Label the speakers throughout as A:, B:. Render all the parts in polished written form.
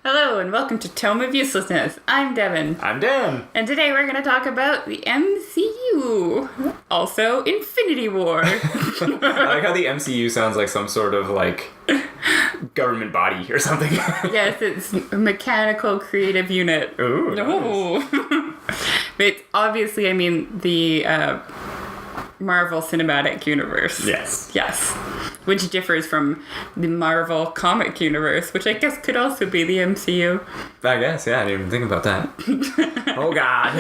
A: Hello and welcome to Tome of Uselessness. I'm Devin.
B: I'm Dan.
A: And today we're going to talk about the MCU. Also, Infinity War.
B: I like how the MCU sounds like some sort of, government body or something.
A: Yes, it's a mechanical creative unit.
B: Ooh, nice.
A: But it's obviously, the Marvel Cinematic Universe.
B: Yes.
A: Yes. Which differs from the Marvel Comic Universe, which I guess could also be the MCU.
B: I guess, yeah, I didn't even think about that. Oh, God.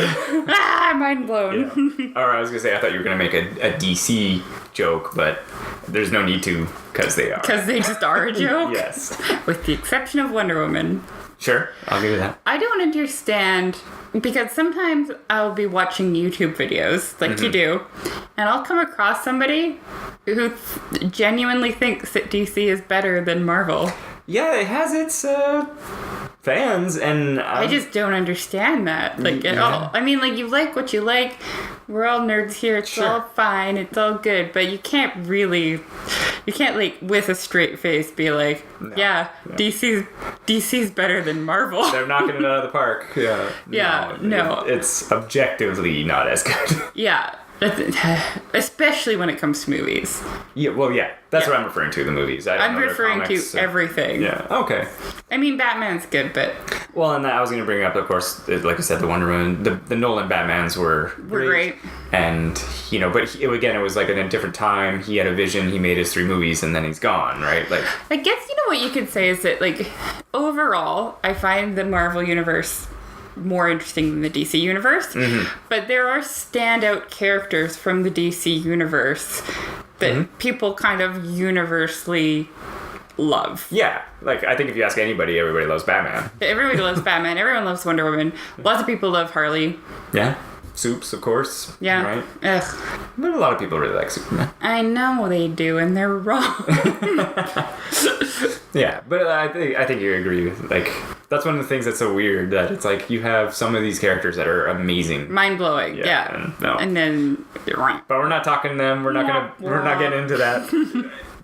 A: Mind blown.
B: Yeah. Or I was going to say, I thought you were going to make a DC joke, but there's no need to, because they are.
A: Because they just are a joke?
B: Yes.
A: With the exception of Wonder Woman.
B: Sure, I'll give you that.
A: I don't understand, because sometimes I'll be watching YouTube videos, like you do, and I'll come across somebody who genuinely thinks that DC is better than Marvel.
B: Yeah, it has its fans, and
A: I just don't understand that, at all. I mean, you like what you like. We're all nerds here. It's all fine. It's all good. But you can't with a straight face be like, no. DC's better than Marvel.
B: They're knocking it out of the park. Yeah.
A: Yeah, no.
B: It's objectively not as good.
A: Yeah. Especially when it comes to movies.
B: Yeah, well, yeah. That's what I'm referring to, the movies.
A: I'm referring to everything.
B: Yeah, okay.
A: I mean, Batman's good, but...
B: Well, and I was going to bring up, of course, like I said, the Wonder Woman, the Nolan Batmans were great. And, but it was like in a different time. He had a vision, he made his 3 movies, and then he's gone, right?
A: I guess, what you could say is that, overall, I find the Marvel Universe more interesting than the DC Universe. But there are standout characters from the DC Universe that people kind of universally love.
B: Yeah. I think if you ask anybody, everybody loves Batman.
A: Everybody loves Batman. Everyone loves Wonder Woman. Lots of people love Harley.
B: Yeah. Supes, of course.
A: Yeah.
B: Right?
A: Ugh.
B: But a lot of people really like Superman.
A: I know they do, and they're wrong.
B: Yeah, but I think you agree. That's one of the things that's so weird, that it's you have some of these characters that are amazing.
A: Mind-blowing, yeah. And then they're wrong.
B: But we're not talking to them. We're not getting into that.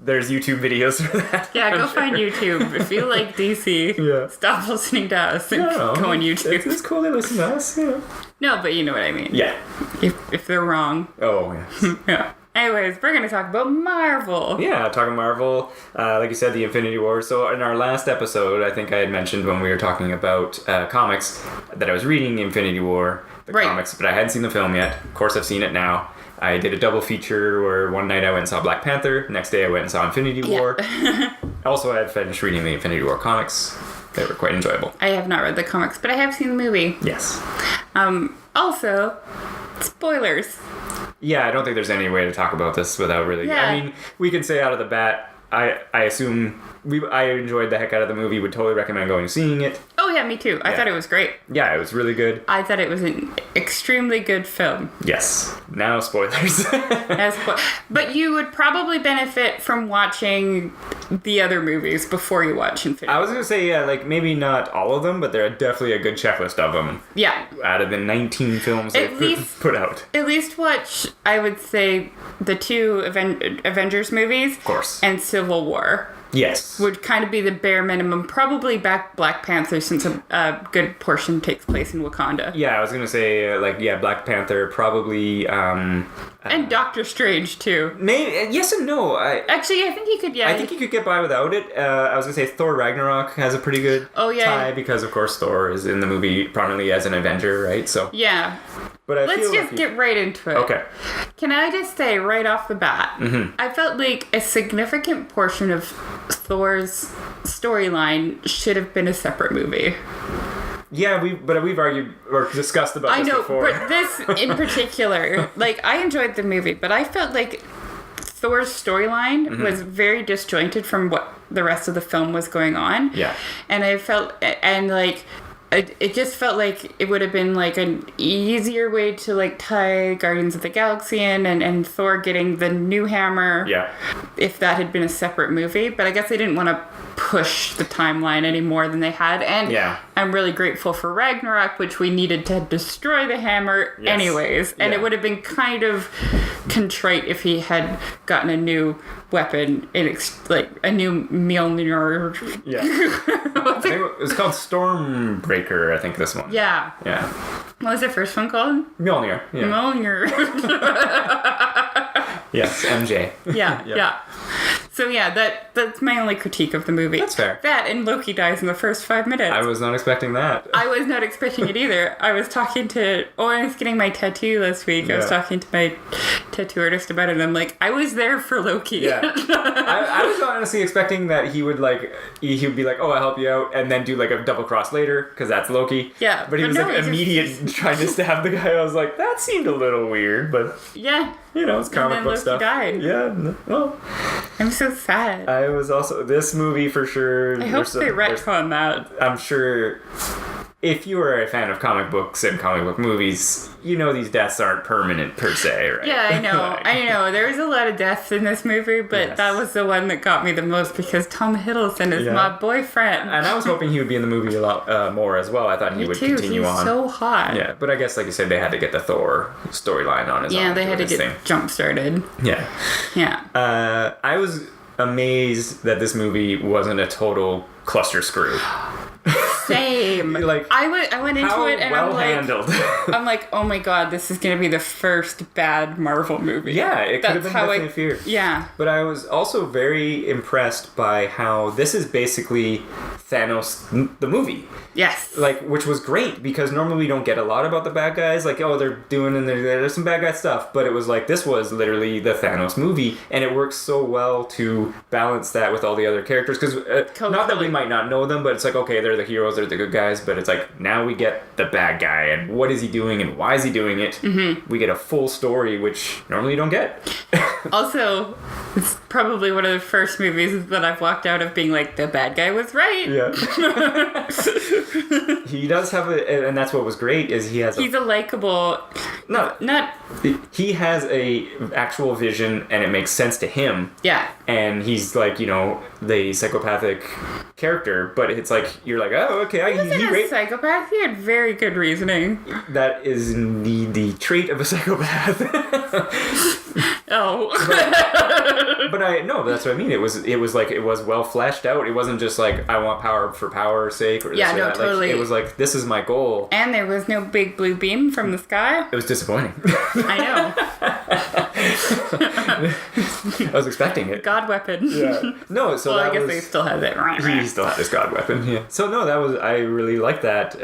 B: There's YouTube videos for that.
A: Yeah, go find YouTube. If you like DC, stop listening to us and go on YouTube.
B: It's cool they listen to us,
A: No, but you know what I mean.
B: Yeah.
A: If they're wrong.
B: Oh, yes.
A: Yeah. Anyways, we're going to talk about Marvel.
B: Yeah, talking Marvel. Like you said, the Infinity War. So in our last episode, I think I had mentioned when we were talking about comics that I was reading Infinity War, the comics, but I hadn't seen the film yet. Of course, I've seen it now. I did a double feature where one night I went and saw Black Panther. Next day I went and saw Infinity War. Also, I had finished reading the Infinity War comics. They were quite enjoyable.
A: I have not read the comics, but I have seen the movie.
B: Yes.
A: Also, spoilers.
B: Yeah, I don't think there's any way to talk about this without really...
A: Yeah.
B: I mean, we can say out of the bat, I assume... I enjoyed the heck out of the movie, would totally recommend going and seeing it.
A: Oh yeah, me too. I thought it was great.
B: Yeah, it was really good.
A: I thought it was an extremely good film.
B: Yes. Now spoilers.
A: But you would probably benefit from watching the other movies before you watch Infinity War.
B: I was going to say, maybe not all of them, but there are definitely a good checklist of them.
A: Yeah.
B: Out of the 19 films they've put out.
A: At least watch, I would say, the 2 Avengers movies.
B: Of course.
A: And Civil War.
B: Yes.
A: Would kind of be the bare minimum. Probably Black Panther, since a good portion takes place in Wakanda.
B: Yeah, I was going to say, Black Panther, probably...
A: and Doctor Strange, too.
B: Yes and no.
A: Actually, I think he could,
B: I think you could get by without it. I was going to say Thor Ragnarok has a pretty good tie, because, of course, Thor is in the movie prominently as an Avenger, right? So
A: yeah.
B: But
A: let's just get right into it.
B: Okay.
A: Can I just say right off the bat, I felt like a significant portion of Thor's storyline should have been a separate movie.
B: Yeah, we've argued or discussed about this before.
A: I know, but this in particular, I enjoyed the movie, but I felt like Thor's storyline was very disjointed from what the rest of the film was going on.
B: Yeah.
A: And I felt, it just felt like it would have been an easier way to tie Guardians of the Galaxy in and Thor getting the new hammer.
B: Yeah.
A: If that had been a separate movie, but I guess they didn't want to push the timeline any more than they had. And I'm really grateful for Ragnarok, which we needed to destroy the hammer anyways. And it would have been kind of contrite if he had gotten a new weapon, like a new Mjolnir.
B: Yeah. I think it was called Stormbreaker, I think, this one.
A: Yeah.
B: Yeah.
A: What was the first one called?
B: Mjolnir. Yeah.
A: Mjolnir.
B: Yes, MJ.
A: Yeah. So yeah, that's my only critique of the movie.
B: That's fair.
A: That and Loki dies in the first 5 minutes.
B: I was not expecting that.
A: I was not expecting it either. I was talking to... I was getting my tattoo last week. I was talking to my tattoo artist about it, and I'm like, I was there for Loki.
B: Yeah. I was honestly expecting that he would he would be like, oh, I'll help you out, and then do like a double cross later, because that's Loki.
A: Yeah.
B: But he was immediate trying to stab the guy. I was like, that seemed a little weird, but...
A: Yeah.
B: It's comic book stuff.
A: Died.
B: Yeah. Well,
A: I'm so sad.
B: I was also... This movie, for sure...
A: I hope they retcon that.
B: I'm sure... If you are a fan of comic books and comic book movies, these deaths aren't permanent per se, right?
A: Yeah, I know. I know. There was a lot of deaths in this movie, but that was the one that got me the most because Tom Hiddleston is my boyfriend.
B: And I was hoping he would be in the movie a lot more as well. I thought he would continue on.
A: He's so hot.
B: Yeah, but I guess, like you said, they had to get the Thor storyline on his own.
A: Yeah, they had to get jump-started.
B: Yeah.
A: Yeah.
B: I was amazed that this movie wasn't a total cluster screw.
A: Same. I went into it and I'm like, oh my god, this is gonna be the first bad Marvel movie.
B: Yeah, it could have been definitely feared.
A: Yeah.
B: But I was also very impressed by how this is basically Thanos the movie.
A: Yes.
B: Which was great because normally we don't get a lot about the bad guys. They're doing and there's some bad guy stuff, but it was like this was literally the Thanos movie, and it works so well to balance that with all the other characters because not that we might not know them, but it's like, okay, they're the heroes, they're the good guys, but it's like now we get the bad guy and what is he doing and why is he doing it. Mm-hmm. We get a full story, which normally you don't get.
A: Also, it's probably one of the first movies that I've walked out of being like, the bad guy was right.
B: Yeah. He does have and that's what was great is he's
A: a likable...
B: He has a actual vision and it makes sense to him.
A: Yeah.
B: And he's like, the psychopathic character, but it's like, you're like, oh, okay.
A: He wasn't a psychopath. He had very good reasoning.
B: That is indeed the trait of a psychopath.
A: Oh.
B: But that's what I mean. It was well fleshed out. It wasn't just like, I want power for power's sake or this or that.
A: Totally.
B: It was like, this is my goal.
A: And there was no big blue beam from the sky.
B: It was disappointing.
A: I know.
B: I was expecting it.
A: God weapon.
B: Yeah. No, so
A: I guess they still have it.
B: He still had his God weapon. Yeah. So no, I really liked that.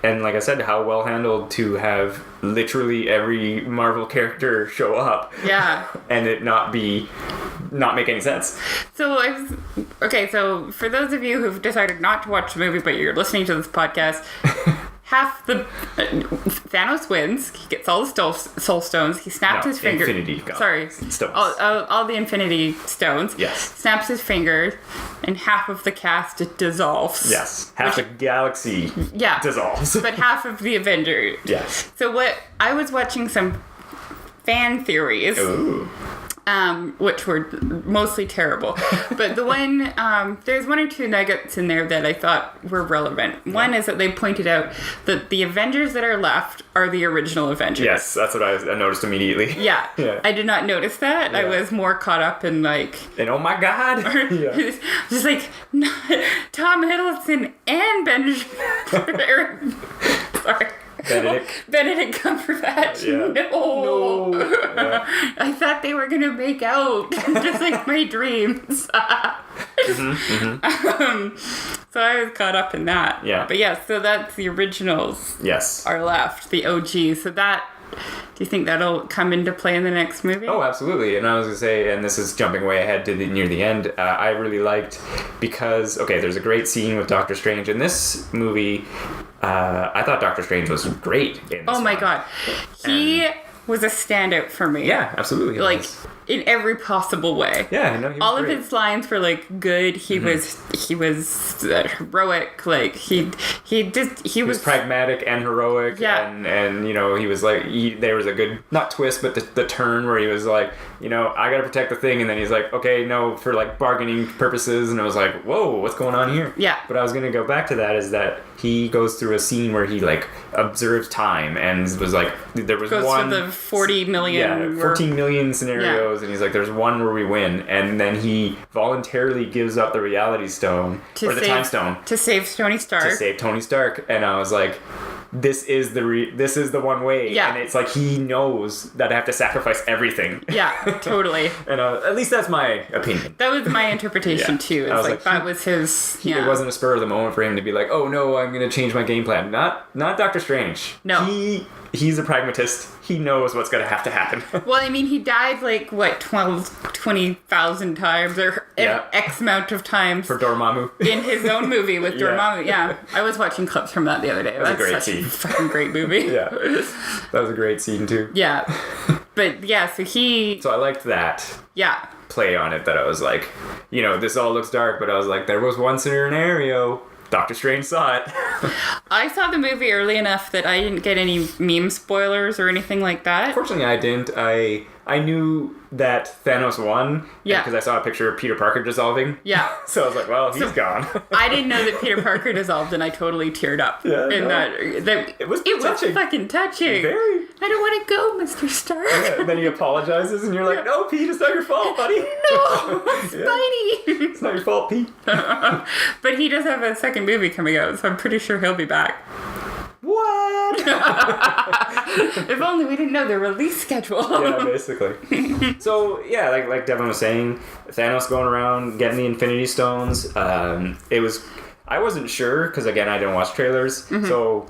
B: And like I said, how well handled to have literally every Marvel character show up.
A: Yeah.
B: And it not make any sense.
A: So so for those of you who've decided not to watch the movie, but you're listening to this podcast, half the Thanos wins. He gets all the soul stones. He snaps his finger.
B: Infinity
A: stones.
B: All
A: All the Infinity Stones.
B: Yes.
A: Snaps his fingers, and half of the cast dissolves.
B: Yes. Half the galaxy.
A: Yeah.
B: Dissolves.
A: But half of the Avengers.
B: Yes.
A: So I was watching some fan theories.
B: Ooh.
A: Which were mostly terrible. But the one, there's one or two nuggets in there that I thought were relevant. Yeah. One is that they pointed out that the Avengers that are left are the original Avengers.
B: Yes, that's what I noticed immediately.
A: Yeah. I did not notice that. Yeah. I was more caught up in
B: And oh my god!
A: Just like, Tom Hiddleston and Benjamin... Sorry. Benedict Cumberbatch.
B: Yeah.
A: No.
B: Yeah.
A: I thought they were gonna make out, just like my dreams. So I was caught up in that.
B: Yeah.
A: But yeah, so that's the originals.
B: Yes.
A: Are left, the OG. So that. Do you think that'll come into play in the next movie?
B: Oh, absolutely. And I was going to say, and this is jumping way ahead to near the end, I really liked because, there's a great scene with Doctor Strange. In this movie, I thought Doctor Strange was great in this
A: my god. He was a standout for me.
B: Yeah, absolutely.
A: in every possible way.
B: Yeah, I know. He was
A: All
B: great.
A: of his lines were like good. He was heroic. Like he was
B: pragmatic and heroic.
A: Yeah.
B: And you know, he was like, there was a good, not twist, but the turn where he was like, you know, I gotta protect the thing, and then he's like, okay, no, for like bargaining purposes, and I was like, whoa, what's going on here?
A: Yeah.
B: But I was gonna go back to that, is that he goes through a scene where he like observes time and was like, there was
A: goes
B: one
A: for the 40 million.
B: 14 million scenarios, and he's like, there's one where we win, and then he voluntarily gives up the reality stone the time stone
A: to save Tony Stark.
B: to save Tony Stark, and I was like, this is the one way.
A: Yeah.
B: And it's like he knows that I have to sacrifice everything.
A: Yeah, totally.
B: And at least that's my opinion.
A: That was my interpretation
B: Yeah.
A: too. It's
B: I was
A: like
B: like,
A: that was his. Yeah.
B: It wasn't a spur of the moment for him to be like, oh no, I'm going to change my game plan. Not Doctor Strange.
A: No.
B: He's a pragmatist. He knows what's going to have to happen.
A: Well, I mean, he died like, what, 20,000 times or
B: Yeah.
A: X amount of times
B: For Dormammu.
A: in his own movie with
B: Yeah.
A: Dormammu. Yeah. I was watching clips from that the other day.
B: was a
A: That's
B: great
A: such
B: scene.
A: a fucking great movie.
B: Yeah. That was a great scene too.
A: Yeah. But yeah, so
B: So I liked that
A: yeah.
B: play on it, that I was like, you know, this all looks dark, but I was like, there was one scenario. Doctor Strange saw it.
A: I saw the movie early enough that I didn't get any meme spoilers or anything like that.
B: Fortunately, I didn't. I knew that Thanos won.
A: Yeah.
B: Because I saw a picture of Peter Parker dissolving.
A: Yeah.
B: So I was like, well, he's gone.
A: I didn't know that Peter Parker dissolved, and I totally teared up.
B: Yeah,
A: in
B: no.
A: that
B: It was
A: it was
B: touching.
A: fucking touching.
B: Very.
A: I don't want to go, Mr. Stark.
B: Yeah, and then he apologizes, and you're like, no, Pete, it's not your fault, buddy.
A: No,
B: Yeah.
A: Spidey.
B: It's not your fault, Pete.
A: But he does have a second movie coming out, so I'm pretty sure he'll be back.
B: What?
A: If only we didn't know the release schedule.
B: Yeah, basically. So yeah, like Devin was saying, Thanos going around getting the Infinity Stones. I wasn't sure because again I didn't watch trailers, so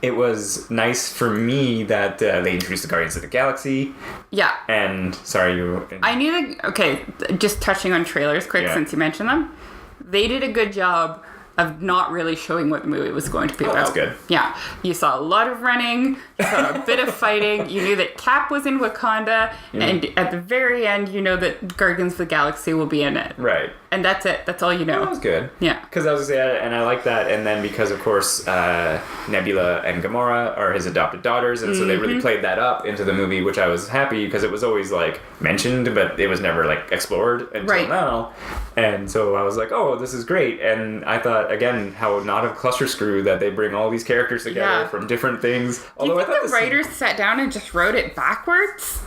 B: it was nice for me that they introduced the Guardians of the Galaxy.
A: Yeah.
B: And sorry, you.
A: I knew that. Okay, just touching on trailers quick since you mentioned them, they did a good job of not really showing what the movie was going to be about.
B: That's good.
A: Yeah. You saw a lot of running, you saw a bit of fighting, you knew that Cap was in Wakanda, and at the very end, you know that Guardians of the Galaxy will be in it.
B: Right.
A: And that's it. That's all you know.
B: That was good.
A: Yeah.
B: Because I was gonna say, and I like that, and then because of course Nebula and Gamora are his adopted daughters, and so they really played that up into the movie, which I was happy because it was always like mentioned, but it was never like explored until now. And so I was like, oh, this is great. And I thought again how not a cluster screw that they bring all these characters together from different things.
A: Do you think the writers sat down and just wrote it backwards?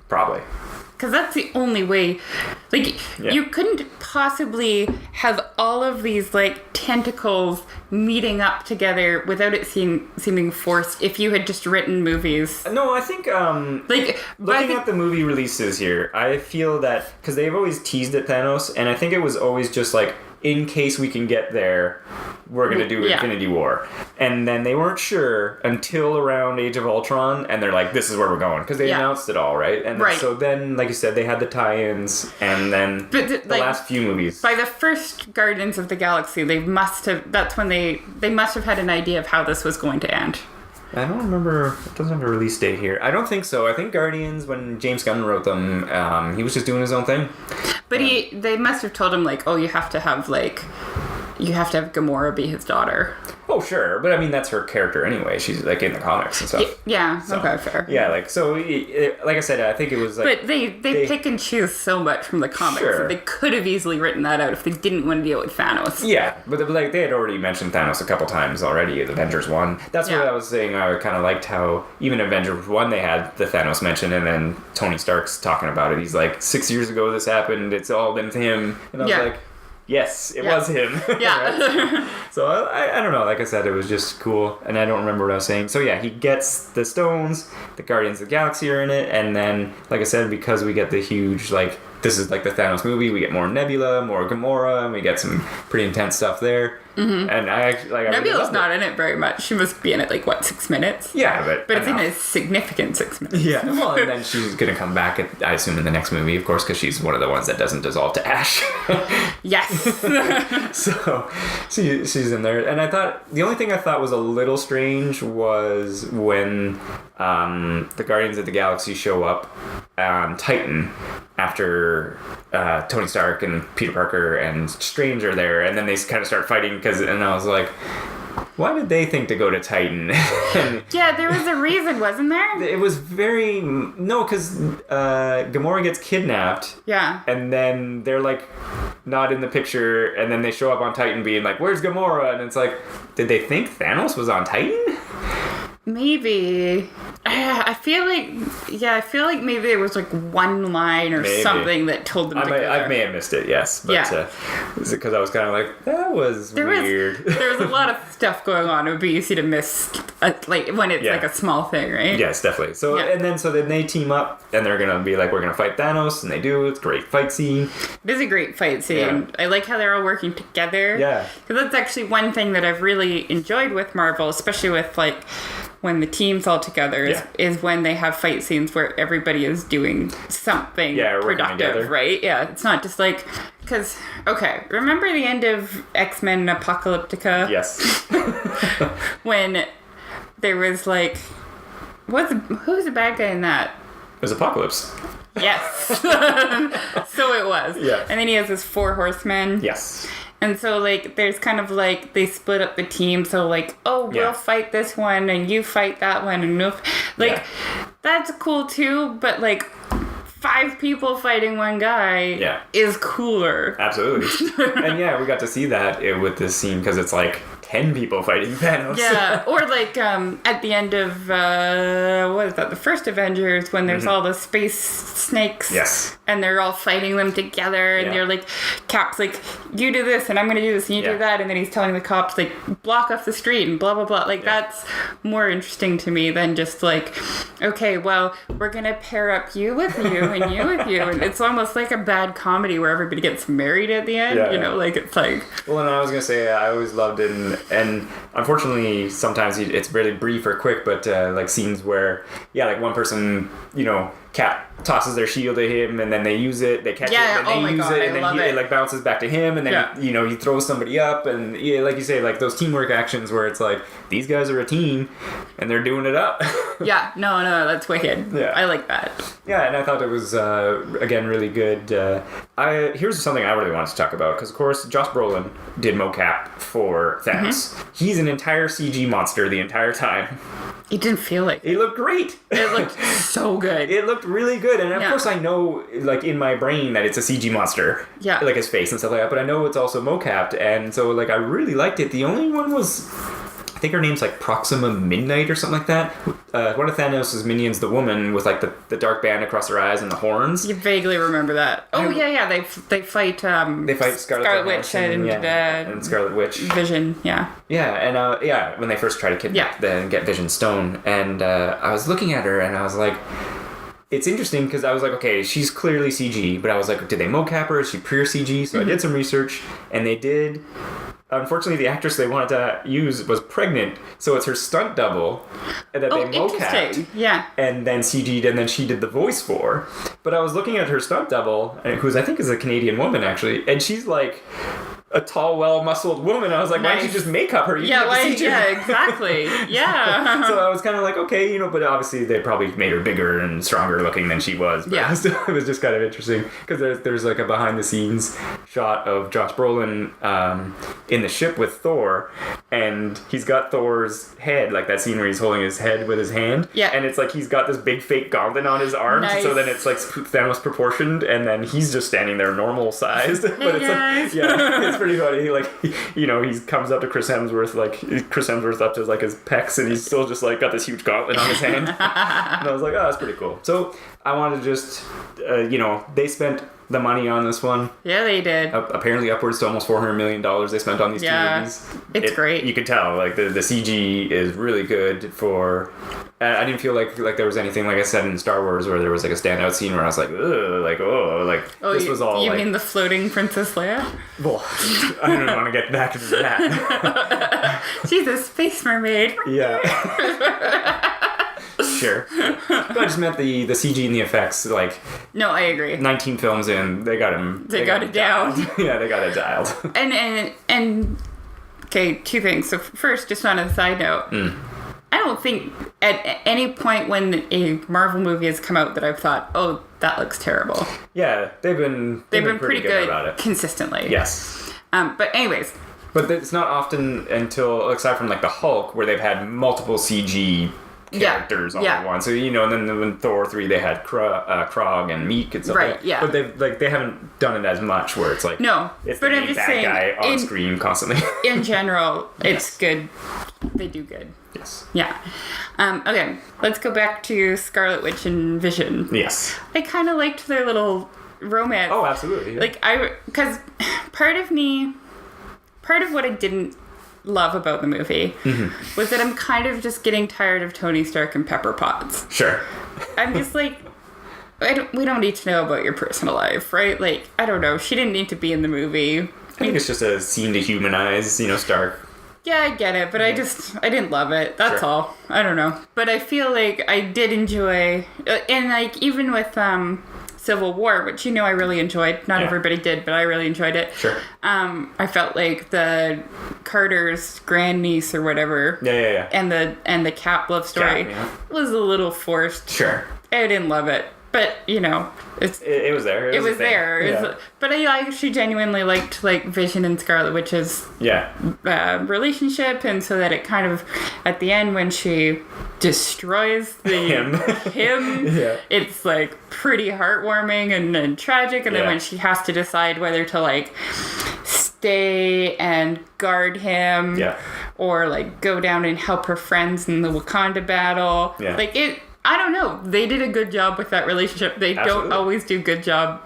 B: Probably.
A: Because that's the only way. Like, you couldn't possibly have all of these, like, tentacles meeting up together without it seeming forced if you had just written movies.
B: No, I think, looking at the movie releases here, I feel that, because they've always teased at Thanos, and I think it was always just like, in case we can get there, we're going to do Infinity War. And then they weren't sure until around Age of Ultron, and they're like, this is where we're going. Because they announced it all, right? And so then, like you said, they had the tie-ins, and then the last few movies.
A: By the first Guardians of the Galaxy, that's when they must have had an idea of how this was going to end.
B: I don't remember. It doesn't have a release date here. I don't think so. I think Guardians, when James Gunn wrote them, he was just doing his own thing.
A: But they must have told him, like, oh, you have to have Gamora be his daughter.
B: Oh, sure. But I mean, that's her character anyway. She's like in the comics and stuff.
A: Yeah. So, okay, fair.
B: Yeah, like, so, like I said, I think it was like.
A: But they pick and choose so much from the comics that they could have easily written that out if they didn't want to deal with Thanos.
B: Yeah, but like they had already mentioned Thanos a couple times already in Avengers 1. That's what I was saying. I kind of liked how even Avengers 1 they had the Thanos mention, and then Tony Stark's talking about it. He's like, 6 years ago this happened, it's all been him. And I was like, yes, it was him.
A: Yeah.
B: So I don't know. Like I said, it was just cool, and I don't remember what I was saying. So yeah, he gets the stones. The Guardians of the Galaxy are in it, and then, like I said, because we get the huge this is like the Thanos movie. We get more Nebula, more Gamora, and we get some pretty intense stuff there. And I actually like.
A: Nebula's not in it very much. She must be in it like what, 6 minutes?
B: Yeah,
A: but it's in a significant 6 minutes.
B: Yeah, well, and then she's gonna come back, I assume, in the next movie, of course, because she's one of the ones that doesn't dissolve to ash.
A: Yes.
B: So she's in there, and I thought the only thing I thought was a little strange was when the Guardians of the Galaxy show up on Titan after Tony Stark and Peter Parker and Strange are there, and then they kind of start fighting and I was like, why did they think to go to Titan?
A: Yeah, there was a reason, wasn't there?
B: It was because Gamora gets kidnapped.
A: Yeah.
B: And then they're like not in the picture, and then they show up on Titan being like, where's Gamora? And it's like, did they think Thanos was on Titan?
A: Maybe. I feel like maybe there was like one line or something that told them to go there.
B: I may have missed it, yes. But, because I was kind of like, that was weird.
A: There was a lot of stuff going on. It would be easy to miss, like when it's like a small thing, right?
B: Yes, definitely. So then they team up, and they're gonna be like, we're gonna fight Thanos, and they do. It's a great fight scene.
A: It is a great fight scene. Yeah. I like how they're all working together.
B: Yeah.
A: Because that's actually one thing that I've really enjoyed with Marvel, especially with like when the team's all together, is when they have fight scenes where everybody is doing something productive, right? Yeah, it's not just like, because, okay, remember the end of X-Men Apocalyptica?
B: Yes.
A: When there was like, who's the bad guy in that?
B: It was Apocalypse.
A: Yes. So it was.
B: Yeah.
A: And then he has his 4 horsemen.
B: Yes.
A: And so, like, there's kind of, like, they split up the team. So, like, we'll fight this one, and you fight that one, and that's cool, too. But, like, 5 people fighting one guy is cooler.
B: Absolutely. And, we got to see that with this scene, because it's, like, 10 people fighting Thanos.
A: Yeah, or, like, at the end of, what is that, the first Avengers, when there's all the space snakes.
B: Yes.
A: And they're all fighting them together, and they're like, Cap's like, you do this, and I'm gonna do this, and you do that, and then he's telling the cops, like, block off the street, and blah, blah, blah. Like, that's more interesting to me than just like, okay, well, we're gonna pair up you with you, and you with you, and it's almost like a bad comedy where everybody gets married at the end, you know, like, it's like...
B: Well, and I was gonna say, I always loved it, and unfortunately, sometimes it's really brief or quick, but, like, scenes where, like, one person, you know, Cap tosses their shield at him, and then they use it, they catch it, and then they use it, and then it like bounces back to him, and then he throws somebody up, and like you say, like those teamwork actions where it's like, these guys are a team, and they're doing it up.
A: No, that's wicked. I like that.
B: Yeah, and I thought it was, again, really good. Here's something I really wanted to talk about, because of course, Josh Brolin did mocap for Thanos. He's an entire CG monster the entire time.
A: It didn't feel like
B: it. Looked great.
A: It looked so good.
B: It looked really good. And of course I know, like, in my brain that it's a CG monster. Yeah. Like his face and stuff like that. But I know it's also mocapped. And so, like, I really liked it. The only one was... I think her name's like Proxima Midnight or something like that. One of Thanos' minions, the woman with like the dark band across her eyes and the horns.
A: You vaguely remember that. Oh yeah. They fight.
B: They fight Scarlet Witch
A: and
B: Scarlet Witch.
A: Vision. Yeah.
B: Yeah, and when they first try to kidnap and get Vision Stone, and I was looking at her and I was like, it's interesting because I was like, okay, she's clearly CG, but I was like, did they mocap her? Is she pure CG? So I did some research, and they did. Unfortunately, the actress they wanted to use was pregnant, so it's her stunt double that they mocapped.
A: Yeah.
B: And then CG'd, and then she did the voice for. But I was looking at her stunt double, who I think is a Canadian woman, actually, and she's like a tall, well-muscled woman. I was like, why don't you just make up her?
A: Exactly. Yeah.
B: So I was kind of like, okay, but obviously they probably made her bigger and stronger looking than she was. But it was just kind of interesting because there's like a behind-the-scenes shot of Josh Brolin in the ship with Thor, and he's got Thor's head, like that scene where he's holding his head with his hand. Yeah. And it's like he's got this big fake gauntlet on his arms, so then it's like Thanos proportioned, and then he's just standing there normal sized. But it's like, it's pretty funny. Like, he comes up to Chris Hemsworth up to like his pecs, and he's still just like got this huge gauntlet on his hand. And I was like, oh, that's pretty cool. So I wanted to just, they spent the money on this one.
A: Yeah, they did.
B: Apparently upwards to almost $400 million they spent on these two movies.
A: It's great.
B: You could tell, like, the CG is really good for... I didn't feel like there was anything, like I said, in Star Wars where there was, like, a standout scene where I was like, ugh, like, oh, like, this was all,
A: you
B: like...
A: mean the floating Princess Leia?
B: Well, I don't want to get back into that.
A: She's a space mermaid.
B: Yeah. Sure. But I just meant the CG and the effects, like...
A: No, I agree.
B: 19 films in, they got him...
A: They got it down.
B: Yeah, they got it dialed.
A: And okay, two things. So first, just on a side note, I don't think at any point when a Marvel movie has come out that I've thought, oh, that looks terrible.
B: Yeah, they've been pretty good about it.
A: Consistently.
B: Yes.
A: But anyways...
B: But it's not often until, aside from, like, the Hulk, where they've had multiple CG characters all at once. So, you know, and then in Thor 3 they had Krog and Meek and stuff like that.
A: Yeah.
B: But they haven't done it as much where it's like...
A: No,
B: it's
A: but
B: the
A: I'm just
B: bad
A: saying,
B: guy on screen constantly.
A: In general, it's good. They do good.
B: Yes.
A: Yeah. Okay, let's go back to Scarlet Witch and Vision.
B: Yes.
A: I kind of liked their little romance.
B: Oh, absolutely. Yeah.
A: Like, because part of what I didn't love about the movie was that I'm kind of just getting tired of Tony Stark and Pepper Potts.
B: Sure.
A: I'm just like, we don't need to know about your personal life, right? Like, I don't know. She didn't need to be in the movie.
B: I think it's just a scene to humanize, you know, Stark.
A: Yeah, I get it, but I didn't love it. That's all. I don't know. But I feel like I did enjoy, and like, even with Civil War, which, you know, I really enjoyed. Not everybody did, but I really enjoyed it.
B: Sure.
A: I felt like the Carter's grandniece or whatever.
B: Yeah.
A: And the Cap love story was a little forced.
B: Sure.
A: I didn't love it. But, you know,
B: it was there.
A: It was there.
B: Yeah.
A: But I actually genuinely liked, like, Vision and Scarlet Witch's relationship, and so that it kind of, at the end, when she destroys him, it's, like, pretty heartwarming and tragic, and then when she has to decide whether to, like, stay and guard him, or, like, go down and help her friends in the Wakanda battle. Yeah. Like, I don't know. They did a good job with that relationship. They don't always do a good job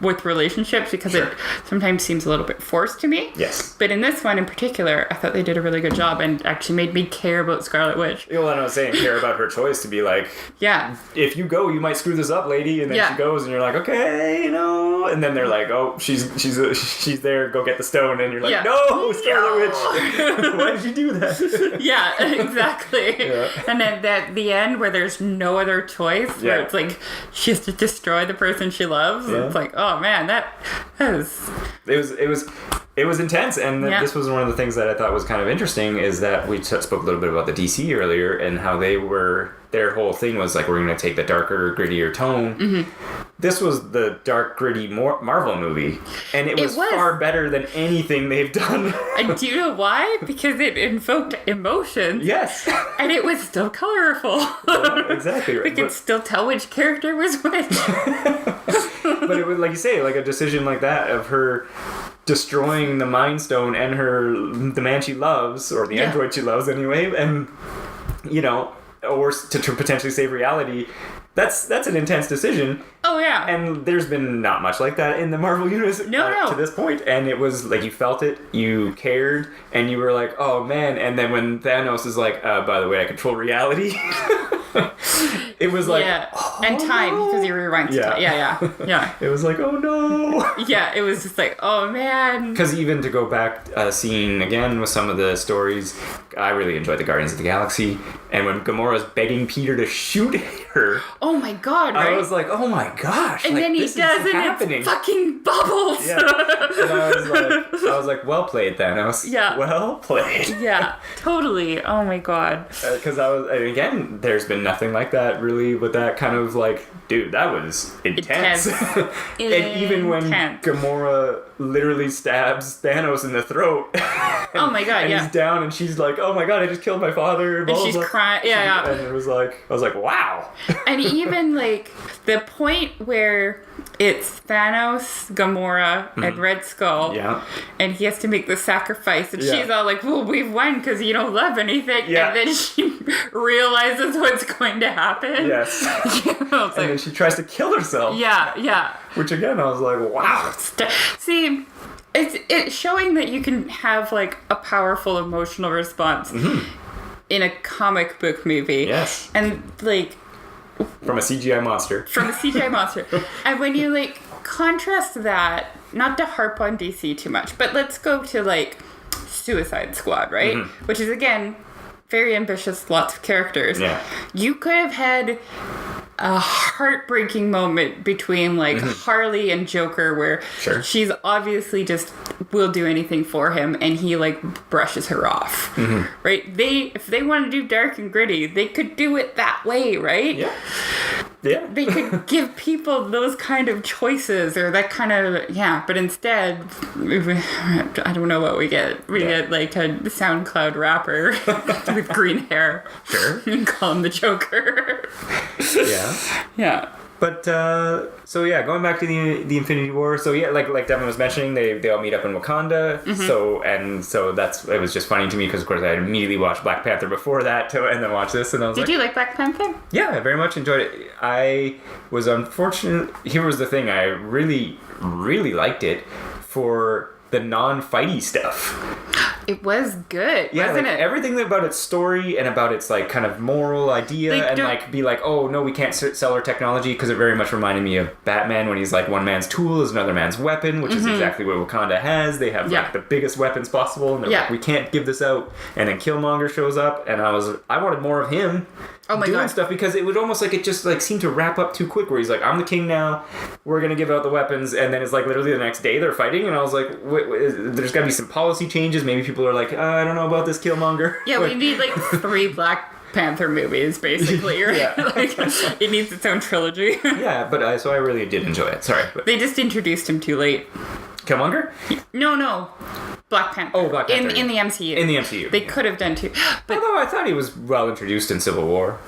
A: with relationships because it sometimes seems a little bit forced to me.
B: Yes.
A: But in this one in particular, I thought they did a really good job and actually made me care about Scarlet Witch.
B: You know what I was saying? Care about her choice to be like, if you go, you might screw this up, lady. And then she goes and you're like, okay, you know. And then they're like, oh, she's there. Go get the stone. And you're like, no, Scarlet Witch. Why did you do that?
A: Yeah, exactly. And then at the end where there's no other choice, where it's like she has to destroy the person she loves. It's like, oh man, that was...
B: It was intense, and this was one of the things that I thought was kind of interesting, is that we spoke a little bit about the DC earlier, and how their whole thing was like, we're going to take the darker, grittier tone. This was the dark, gritty Marvel movie, and it was far better than anything they've done.
A: And do you know why? Because it invoked emotions.
B: Yes.
A: And it was still colorful.
B: Yeah, exactly right.
A: We could still tell which character was which.
B: But it was, like you say, like a decision like that of her destroying the Mind Stone and the man she loves, or the android she loves anyway, and, you know, or to potentially save reality. That's an intense decision.
A: Oh, yeah.
B: And there's been not much like that in the Marvel universe to this point. And it was like, you felt it, you cared, and you were like, oh man. And then when Thanos is like, by the way, I control reality. It was like,
A: and time, because he rewinds time. Yeah.
B: It was like, oh no.
A: Yeah, it was just like, oh man.
B: Because even to go back, seeing again with some of the stories, I really enjoyed the Guardians of the Galaxy. And when Gamora's begging Peter to shoot her,
A: oh my god, right?
B: I was like, oh my gosh.
A: And
B: like,
A: then he does it, and it's fucking bubbles.
B: Yeah. And I was like, well played, Thanos.
A: Yeah.
B: Well played.
A: Yeah, totally. Oh my god.
B: Because again, there's been nothing like that really with that kind of like, dude, that was intense. And even when Gamora literally stabs Thanos in the throat.
A: Oh my god,
B: and he's down and she's like, oh my god, I just killed my father.
A: And she's crying. Yeah.
B: And it was like, I was like, wow.
A: And even like the point where it's Thanos, Gamora, and Red Skull. Yeah. And he has to make the sacrifice. And she's all like, well, we've won because you don't love anything. Yeah. And then she realizes what's going to happen.
B: Yes. And then she tries to kill herself.
A: Yeah.
B: Which again, I was like, wow.
A: See, it's showing that you can have like a powerful emotional response in a comic book movie.
B: Yes.
A: And like
B: from a CGI monster. And when you like contrast that, not to harp on DC too much, but let's go to like Suicide Squad, right? Which is again very ambitious, lots of characters. Yeah.
A: You could have had a heartbreaking moment between like Harley and Joker where she's obviously just will do anything for him and he like brushes her off. Right? If they want to do dark and gritty, they could do it that way, right?
B: Yeah.
A: They could give people those kind of choices or that kind of but instead I don't know what we get. We get like a SoundCloud rapper with green hair.
B: Sure.
A: And call him the Joker. Yeah.
B: But going back to the Infinity War. So yeah, like Devin was mentioning, they all meet up in Wakanda. So it was just funny to me because of course I had immediately watched Black Panther before that and then watched this and I was
A: Did you like Black Panther?
B: Yeah, I very much enjoyed it. I was unfortunate. Here was the thing: I really, really liked it for the non-fighty stuff.
A: It was good, wasn't it?
B: Everything about its story and about its like kind of moral idea and like be like, oh no, we can't sell our technology, because it very much reminded me of Batman when he's like one man's tool is another man's weapon, which is exactly what Wakanda has. They have like the biggest weapons possible, and they're like, we can't give this out. And then Killmonger shows up, and I wanted more of him. Doing stuff, because it was almost like it just like seemed to wrap up too quick, where he's like, I'm the king now, we're gonna give out the weapons, and then it's like literally the next day they're fighting, and I was like, there's gotta be some policy changes. Maybe people are like, I don't know about this Killmonger.
A: Yeah, we need like 3 Black Panther movies, basically, right? Like, it needs its own trilogy.
B: But so I really did enjoy it. Sorry.
A: They just introduced him too late.
B: Killmonger?
A: No. Black Panther.
B: Oh, Black Panther.
A: In the MCU.
B: In the MCU.
A: They could have done too. But
B: although I thought he was well introduced in Civil War.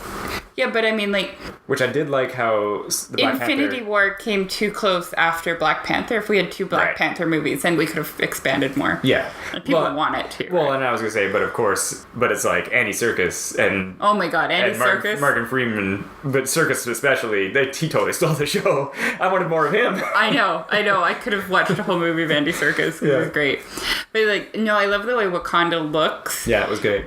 A: Yeah, but I mean, like...
B: Which I did like how the Black
A: Infinity War came too close after Black Panther. If we had 2 Black Panther movies, then we could have expanded more.
B: Yeah.
A: And people want it too.
B: Well, and I was going to say, but of course, it's like Andy Serkis and...
A: Oh my god, Andy Serkis.
B: Martin Freeman, but Serkis especially, he totally stole the show. I wanted more of him.
A: I know. I could have watched a whole movie of Andy Serkis. It was great. But I love the way Wakanda looks.
B: Yeah, it was great.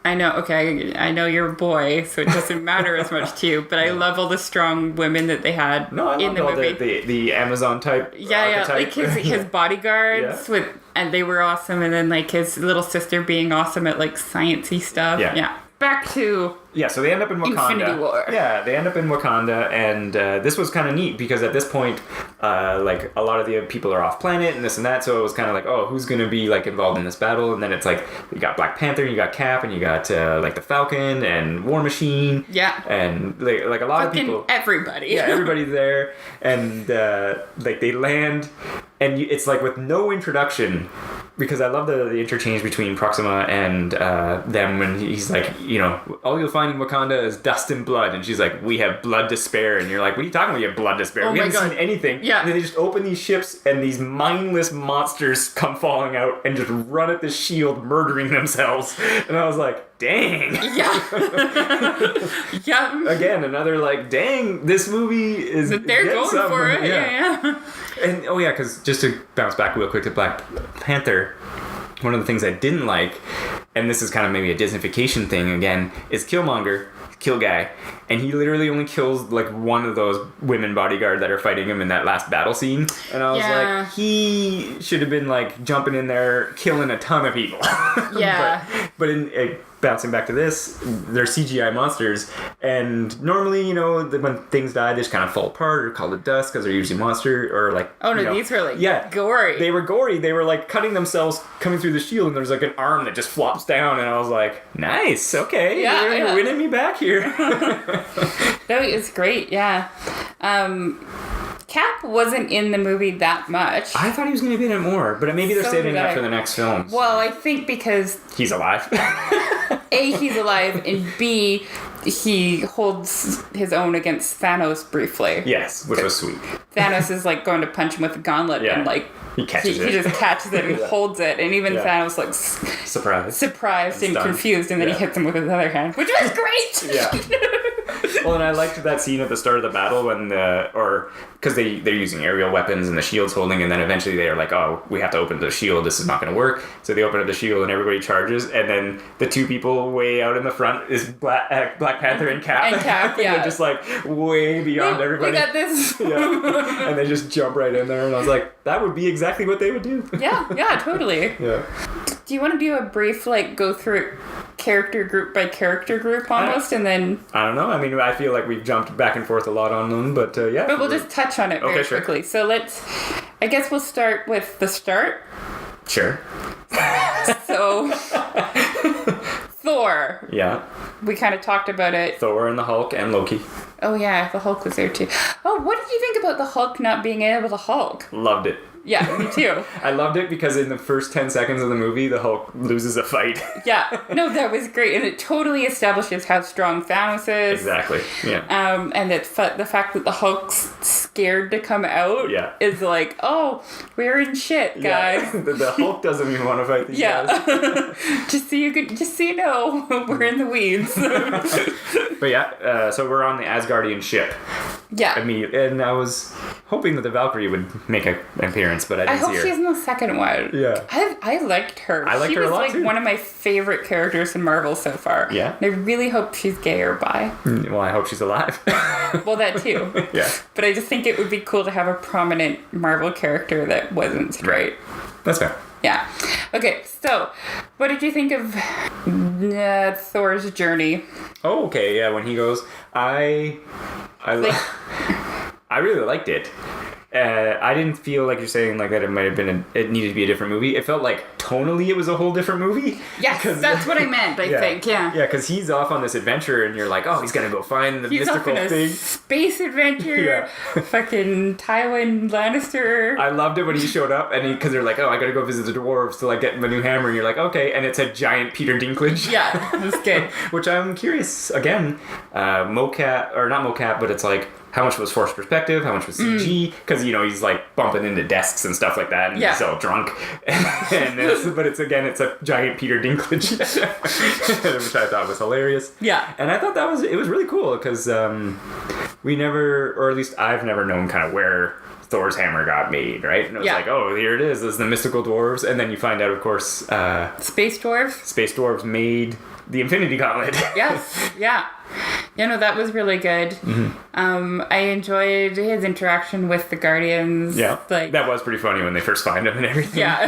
A: I know, okay, I know you're a boy, so it doesn't matter as much to you, but I love all the strong women that they had in the movie.
B: The Amazon type archetype.
A: Like his bodyguards, and they were awesome, and then like his little sister being awesome at like sciencey stuff. Yeah. Back to...
B: Yeah, so they end up in Wakanda.
A: Infinity War.
B: Yeah, they end up in Wakanda, and this was kind of neat, because at this point, like, a lot of the people are off planet, and this and that, so it was kind of like, oh, who's going to be, like, involved in this battle? And then it's like, you got Black Panther, you got Cap, and you got, like, the Falcon, and War Machine.
A: Yeah.
B: And, like a lot of people...
A: everybody.
B: Yeah, everybody's there, and, like, they land, and it's, like, with no introduction... Because I love the interchange between Proxima and them when he's like, all you'll find in Wakanda is dust and blood. And she's like, we have blood to spare. And you're like, what are you talking about? You have blood to spare. We haven't seen anything.
A: Yeah.
B: And then they just open these ships and these mindless monsters come falling out and just run at this shield, murdering themselves. And I was like, dang.
A: Yeah. Yeah.
B: Again, another like, dang, this movie is...
A: They're going for it. Yeah.
B: And, because just to bounce back real quick to Black Panther, one of the things I didn't like, and this is kind of maybe a Disneyfication thing again, is Killmonger, kill guy, and he literally only kills like one of those women bodyguard that are fighting him in that last battle scene. And I was like, he should have been like jumping in there, killing a ton of people.
A: Yeah.
B: but in bouncing back to this, they're CGI monsters, and normally, when things die, they just kind of fall apart or call it dust because they're usually monster or like...
A: Oh no, these were like gory.
B: They were gory. They were like cutting themselves coming through the shield, and there's like an arm that just flops down, and I was like, nice, okay, you're winning me back here.
A: No, it's great, yeah. Cap wasn't in the movie that much.
B: I thought he was going to be in it more, but maybe they're saving that for the next film.
A: Well, I think because...
B: He's alive.
A: A, he's alive, and B, he holds his own against Thanos briefly.
B: Yes, which was sweet.
A: Thanos is like going to punch him with a gauntlet and like
B: He catches it.
A: He just catches it and holds it, and even Thanos looks surprised and confused, and then he hits him with his other hand, which was great.
B: Well, and I liked that scene at the start of the battle when because they're using aerial weapons and the shield's holding, and then eventually they're like, oh, we have to open the shield. This is not going to work. So they open up the shield and everybody charges, and then the two people way out in the front is Black Panther and Cap.
A: And Cap, yeah.
B: They're just like way beyond everybody.
A: We got this.
B: And they just jump right in there, and I was like, that would be exactly what they would do.
A: Yeah, totally.
B: Yeah.
A: Do you want to do a brief, go through it character group by character group almost, and then...
B: I don't know. I mean, I feel like we've jumped back and forth a lot on them, but yeah.
A: But we'll just touch on it very quickly. So I guess we'll start with the start.
B: Sure.
A: So... Thor.
B: Yeah.
A: We kind of talked about it.
B: Thor and the Hulk and Loki.
A: Oh yeah, the Hulk was there too. Oh, what did you think about the Hulk not being able to Hulk?
B: Loved it.
A: Yeah, me too.
B: I loved it because in the first 10 seconds of the movie, the Hulk loses a fight.
A: Yeah. No, that was great. And it totally establishes how strong Thanos is.
B: Exactly. Yeah.
A: And the fact that the Hulk's scared to come out is like, oh, we're in shit, guys.
B: Yeah. The Hulk doesn't even want to fight these guys.
A: just so you know, we're in the weeds.
B: But yeah, so we're on the Asgardian ship.
A: Yeah.
B: And I was hoping that the Valkyrie would make an appearance, but I didn't see her.
A: I hope she's in the second one.
B: Yeah.
A: I liked her.
B: I liked her a lot,
A: She was one of my favorite characters in Marvel so far.
B: Yeah.
A: And I really hope she's gay or bi.
B: Well, I hope she's alive.
A: Well, that too.
B: Yeah.
A: But I just think it would be cool to have a prominent Marvel character that wasn't straight.
B: That's fair.
A: Yeah. Okay, so what did you think of Thor's journey?
B: Oh, okay. Yeah, when he goes, I really liked it. I didn't feel like you're saying like that it might have been it needed to be a different movie. It felt like tonally it was a whole different movie.
A: Yes, that's what I meant, I think, yeah.
B: Yeah, because he's off on this adventure and you're like, oh, he's going to go find the mystical thing.
A: Space adventure. Fucking Tywin Lannister.
B: I loved it when he showed up and because they're like, oh, I got to go visit the dwarves to like get my new hammer. And you're like, okay. And it's a giant Peter Dinklage.
A: Yeah, that's good.
B: Which I'm curious, again, mocap, or not mocap, but it's like, how much was forced perspective? How much was CG? Because, he's like bumping into desks and stuff like that. And he's all drunk. But it's a giant Peter Dinklage. Which I thought was hilarious.
A: Yeah.
B: And I thought it was really cool because we never, or at least I've never known kind of where Thor's hammer got made, right? And it was like, oh, here it is. This is the mystical dwarves. And then you find out, of course...
A: Space dwarves?
B: Space dwarves made the Infinity Gauntlet.
A: Yes. Yeah. That was really good. Mm-hmm. I enjoyed his interaction with the Guardians.
B: Yeah, that was pretty funny when they first find him and everything.
A: Yeah.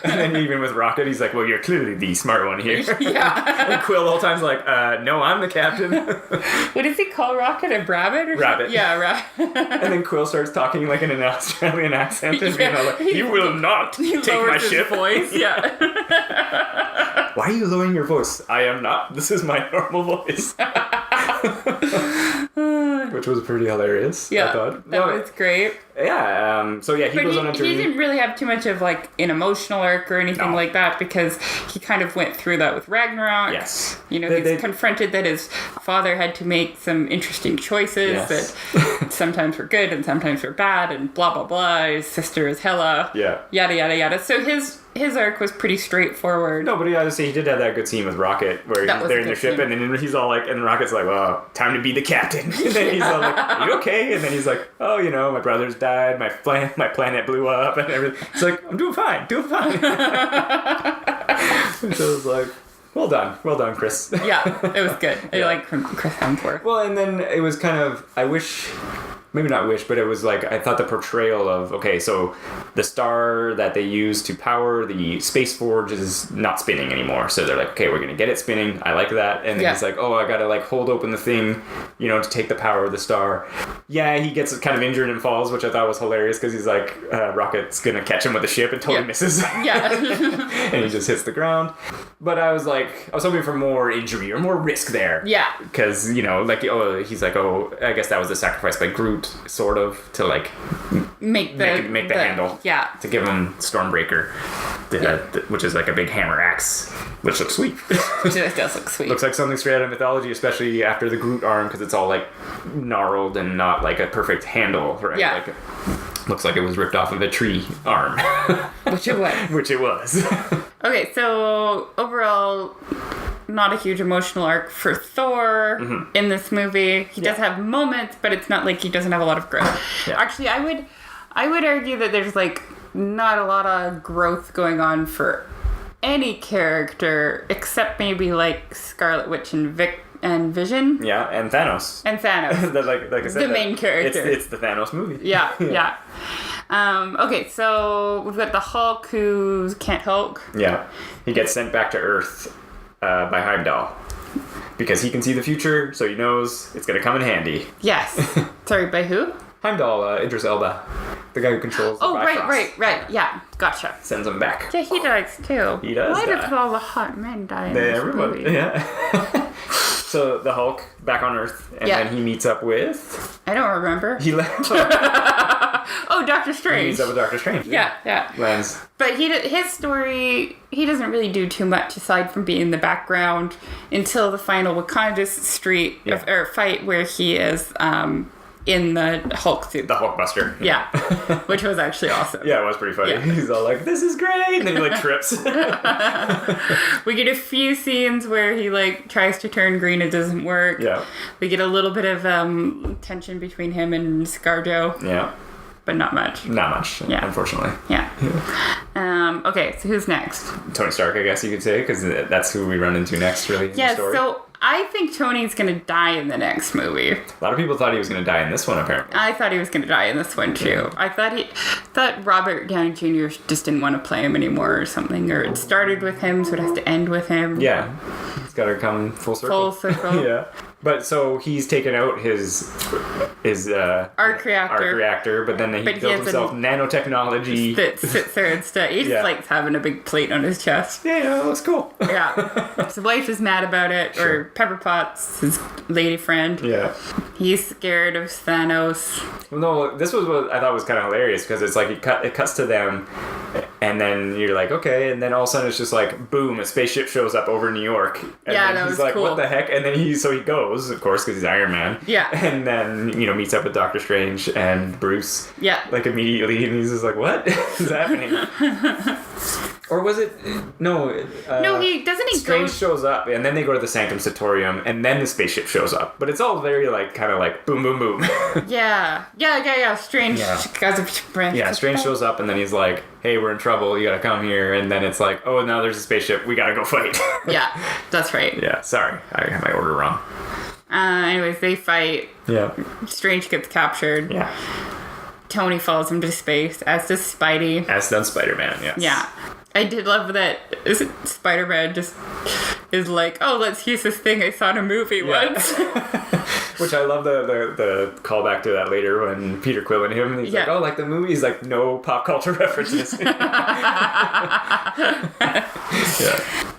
B: And then even with Rocket, he's like, well, you're clearly the smart one here.
A: Yeah.
B: And Quill the whole time's like, no, I'm the captain.
A: What does he call Rocket? A rabbit?
B: Rabbit.
A: Yeah, rabbit.
B: And then Quill starts talking like in an Australian accent. And like, you will not take my ship.
A: Voice. Yeah.
B: Why are you lowering your voice? I am not. This is my normal voice. Which was pretty hilarious.
A: Yeah,
B: I thought.
A: That was great.
B: Yeah. So yeah, he goes on a journey.
A: He didn't really have too much of like an emotional arc or anything like that because he kind of went through that with Ragnarok.
B: Yes.
A: He's confronted that his father had to make some interesting choices that sometimes were good and sometimes were bad and blah blah blah. His sister is Hela.
B: Yeah.
A: Yada yada yada. So his arc was pretty straightforward.
B: No, but I gotta say he did have that good scene with Rocket where they're in the ship and then he's all like, and Rocket's like, well, time to be the captain. And then he's all like, are you okay? And then he's like, oh, my brother's died, my planet blew up and everything. It's like, I'm doing fine. And so I was like, well done, Chris.
A: Yeah, it was good. I like Chris Hemsworth.
B: Well, and then it was kind of, maybe not wish, but it was like, I thought the portrayal of, okay, so the star that they use to power the Space Forge is not spinning anymore. So they're like, okay, we're going to get it spinning. I like that. And then he's like, oh, I got to like hold open the thing, to take the power of the star. Yeah, he gets kind of injured and falls, which I thought was hilarious because he's like, Rocket's going to catch him with the ship and totally misses.
A: Yeah.
B: And he just hits the ground. But I was hoping for more injury or more risk there.
A: Yeah.
B: Because, he's like, oh, I guess that was the sacrifice by Groot, sort of, to like make the handle.
A: Yeah.
B: To give him Stormbreaker, which is like a big hammer axe, which looks sweet.
A: It does look sweet.
B: Looks like something straight out of mythology, especially after the Groot arm, because it's all like gnarled and not like a perfect handle, right?
A: Yeah.
B: looks like it was ripped off of a tree arm.
A: Which it was.
B: Which it was.
A: Okay, so overall, not a huge emotional arc for Thor in this movie. He does have moments, but it's not like he doesn't have a lot of growth. Yeah. Actually, I would argue that there's like not a lot of growth going on for any character except maybe like Scarlet Witch and Vision.
B: Yeah, and Thanos.
A: And Thanos.
B: like I said,
A: the main character.
B: It's the Thanos movie.
A: Yeah. Okay, so we've got the Hulk who can't Hulk.
B: Yeah. He gets sent back to Earth by Heimdall. Because he can see the future, so he knows it's going to come in handy.
A: Yes. Sorry, by who?
B: Heimdall, Idris Elba. The guy who controls the Bifrost.
A: Right. Yeah, gotcha.
B: Sends him back.
A: Yeah, he dies too.
B: He does.
A: Why does all the hot men die in this movie?
B: Yeah. So the Hulk back on Earth, and then he meets up with...
A: I don't remember.
B: He left.
A: Oh, Doctor Strange.
B: He meets up with Doctor Strange.
A: Yeah.
B: Lands.
A: But his story, he doesn't really do too much aside from being in the background until the final Wakanda street or fight where he is in the Hulk suit.
B: The Hulkbuster.
A: Yeah. Which was actually awesome.
B: Yeah, it was pretty funny. Yeah. He's all like, this is great! And then he like trips.
A: We get a few scenes where he like tries to turn green, it doesn't work.
B: Yeah.
A: We get a little bit of tension between him and ScarJo.
B: Yeah.
A: But not much.
B: Not much, unfortunately.
A: Yeah. Okay, so who's next?
B: Tony Stark, I guess you could say, because that's who we run into next, really, in the story.
A: So I think Tony's going to die in the next movie.
B: A lot of people thought he was going to die in this one, apparently.
A: I thought he was going to die in this one, too. I thought Robert Downey Jr. just didn't want to play him anymore or something, or it started with him, so it has to end with him.
B: Yeah. It's got to come full circle. Yeah. But so he's taken out his arc reactor, but then he built himself nanotechnology
A: that sits there and stuff. He just likes having a big plate on his chest.
B: Yeah, that's cool.
A: Yeah. His wife is mad about it, or Pepper Potts, his lady friend.
B: Yeah.
A: He's scared of Thanos.
B: Well, no, this was what I thought was kind of hilarious because it's like it cuts to them, and then you're like, okay, and then all of a sudden it's just like, boom, a spaceship shows up over New York. And
A: yeah,
B: then
A: that
B: he's
A: was
B: like,
A: cool.
B: What the heck? And then he goes, of course, because he's Iron Man.
A: Yeah.
B: And then, meets up with Doctor Strange and Bruce.
A: Yeah.
B: Like, immediately, and he's just like, what is happening? Or was it... No.
A: No, he
B: Strange shows up, and then they go to the Sanctum Sanctorum, and then the spaceship shows up. But it's all very, kind of boom, boom, boom.
A: Yeah. Strange.
B: Yeah, Strange shows up, and then he's like, hey, we're in trouble, you gotta come here. And then it's like, oh, now there's a spaceship, we gotta go fight.
A: Yeah, that's right.
B: Yeah, sorry, I have my order wrong.
A: Anyways, they fight.
B: Yeah.
A: Strange gets captured.
B: Yeah.
A: Tony falls into space, as does Spidey.
B: As does Spider-Man, yes.
A: Yeah. I did love that Spider-Man just is like, oh, let's use this thing I saw in a movie once.
B: Which I love the callback to that later when Peter Quill and him, he's like, oh, like the movie? He's like, no pop culture references.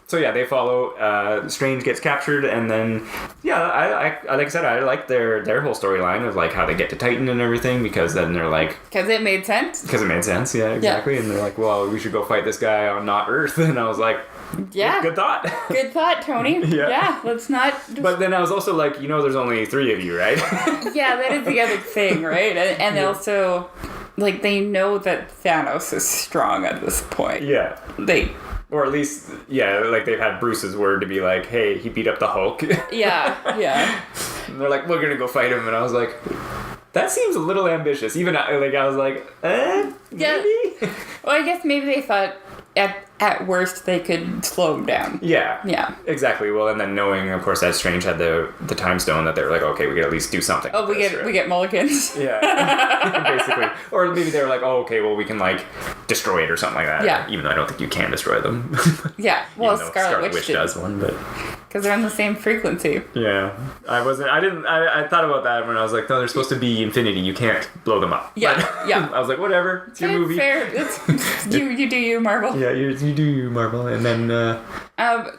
B: So yeah, they follow. Strange gets captured, and then I like I said, I like their whole storyline of how they get to Titan and everything, because then they're like,
A: because it made sense.
B: Because it made sense, yeah, exactly. Yeah. And they're like, well, we should go fight this guy on not Earth, and I was like, yeah, good thought.
A: Good thought, Tony. Yeah, let's not.
B: But then I was also like, there's only 3 of you, right?
A: Yeah, that is the other thing, right? And also, they know that Thanos is strong at this point.
B: Yeah. Or at least, they've had Bruce's word to be like, hey, he beat up the Hulk.
A: Yeah.
B: And they're like, we're going to go fight him. And I was like, that seems a little ambitious. Even, I was like, maybe?
A: Yeah. Well, I guess maybe they thought at worst they could slow him down.
B: Yeah. Exactly. Well, and then knowing, of course, that Strange had the time stone, that they were like, okay, we could at least do something.
A: Oh, we get mulligans.
B: Yeah. Basically. Or maybe they were like, oh, okay, well, we can destroy it or something like that.
A: Yeah.
B: Even though I don't think you can destroy them.
A: Yeah. Well, Scarlet
B: Witch does one, but
A: because they're on the same frequency.
B: Yeah. I thought about that when I was like, no, they're supposed to be infinity. You can't blow them up.
A: Yeah.
B: But
A: yeah.
B: I was like, whatever. It's your movie.
A: Fair. You do you, Marvel.
B: Yeah, you do you, Marvel. And then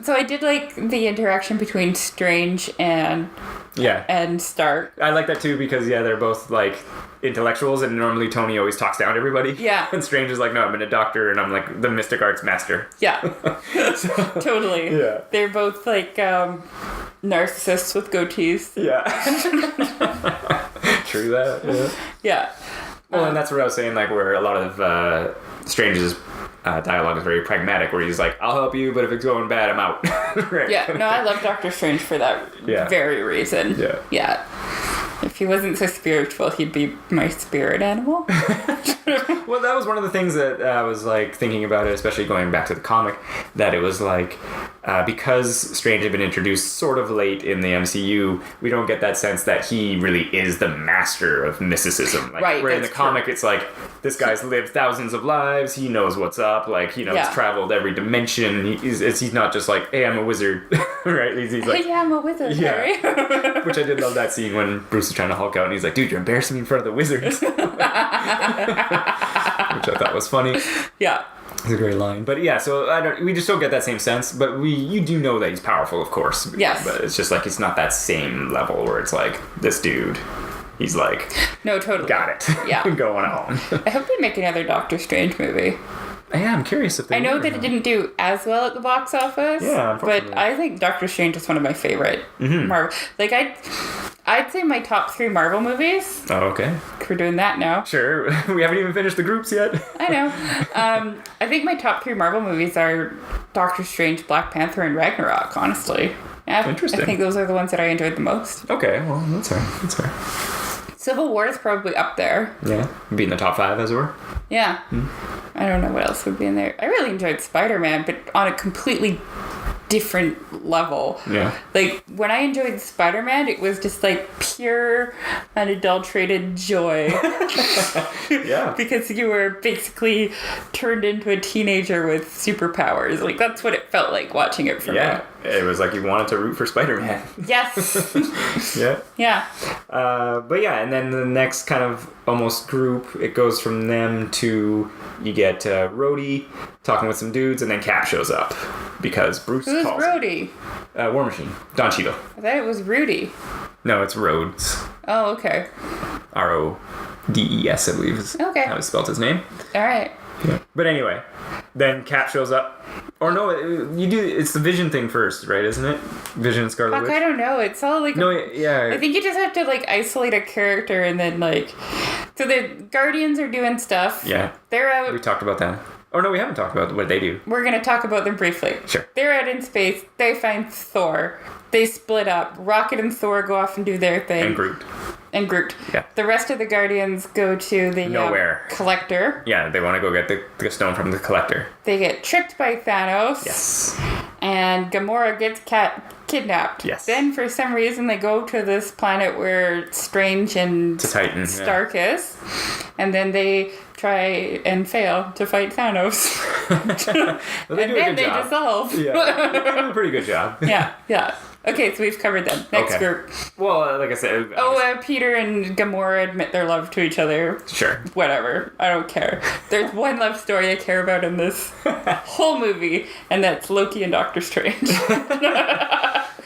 A: so I did like the interaction between Strange and Stark.
B: I like that too because they're both intellectuals, and normally Tony always talks down everybody.
A: Yeah.
B: And Strange is like, no, I'm a doctor, and I'm the mystic arts master.
A: Yeah. Totally. Yeah. They're both narcissists with goatees.
B: Yeah. True that. Yeah.
A: Yeah.
B: Well, and that's what I was saying, like, where a lot of Strange's dialogue is very pragmatic, where he's like, I'll help you, but if it's going bad, I'm out. Right?
A: Yeah, no, I love Doctor Strange for that very reason.
B: Yeah.
A: Yeah. If he wasn't so spiritual, he'd be my spirit animal.
B: Well, that was one of the things that I was like thinking about it, especially going back to the comic, that it was like because Strange had been introduced sort of late in the MCU, we don't get that sense that he really is the master of mysticism. Like,
A: right.
B: Where in the comic, it's like this guy's lived thousands of lives. He knows what's up. Like, you know, he's traveled every dimension. He's not just like, hey, I'm a wizard, right? He's like,
A: hey, I'm a wizard, Harry.
B: Which I did love that scene when Bruce is trying to Hulk out, and he's like, dude, you're embarrassing me in front of the wizards. Which I thought was funny.
A: Yeah.
B: It's a great line. But yeah, so we just don't get that same sense. But you do know that he's powerful, of course.
A: Yes.
B: But it's just like, it's not that same level where it's like, this dude, he's like...
A: No, totally.
B: Got it.
A: Yeah.
B: Going on.
A: I hope they make another Doctor Strange movie.
B: Yeah, I'm curious if they...
A: I know that it didn't do as well at the box office.
B: Yeah,
A: but I think Doctor Strange is one of my favorite Marvel. Like, I'd say my top 3 Marvel movies.
B: Oh, okay.
A: We're doing that now.
B: Sure. We haven't even finished the groups yet.
A: I know. I think my top 3 Marvel movies are Doctor Strange, Black Panther, and Ragnarok, honestly. Yeah,
B: Interesting.
A: I think those are the ones that I enjoyed the most.
B: Okay, well, that's fair.
A: Civil War is probably up there.
B: Yeah. Be in the top 5, as it were.
A: Yeah. I don't know what else would be in there. I really enjoyed Spider-Man, but on a completely different level.
B: Yeah.
A: Like, when I enjoyed Spider-Man, it was just like pure, unadulterated joy.
B: Yeah.
A: Because you were basically turned into a teenager with superpowers. Like, that's what it felt like watching it for me.
B: It was like you wanted to root for Spider-Man.
A: Yes.
B: Yeah.
A: Yeah.
B: But yeah, and then the next kind of almost group, it goes from them to, you get Rhodey talking with some dudes, and then Cap shows up because Bruce
A: Who's
B: calls
A: Rhodey?
B: him. War Machine. Don Cheadle.
A: I thought it was Rudy.
B: No, it's Rhodes.
A: Oh, okay.
B: Rhodes, I believe is
A: Okay.
B: how he spelled his name.
A: All right.
B: Yeah. But anyway, then Cap shows up. Or no, it's the Vision thing first, right? Isn't it? Vision and Scarlet
A: Fuck,
B: Witch?
A: I don't know. It's all like...
B: No, yeah.
A: I think you just have to, like, isolate a character and then, like... So the Guardians are doing stuff.
B: Yeah.
A: They're out...
B: We talked about that. Oh, no, we haven't talked about what they do.
A: We're going to talk about them briefly.
B: Sure.
A: They're out in space. They find Thor. They split up. Rocket and Thor go off and do their thing. And Groot.
B: Yeah.
A: The rest of the Guardians go to the
B: Nowhere.
A: Collector.
B: Yeah, they want to go get the stone from the Collector.
A: They get tricked by Thanos.
B: Yes.
A: And Gamora gets kidnapped.
B: Yes.
A: Then, for some reason, they go to this planet where Strange and
B: Titan,
A: Stark is. And then they try and fail to fight Thanos.
B: Well, they
A: and
B: do a
A: then
B: good
A: they
B: job.
A: dissolve.
B: Yeah, they do a pretty good job.
A: Yeah. Okay, so we've covered them. Next group.
B: Well, like I said...
A: Peter and Gamora admit their love to each other.
B: Sure.
A: Whatever. I don't care. There's one love story I care about in this whole movie, and that's Loki and Doctor Strange.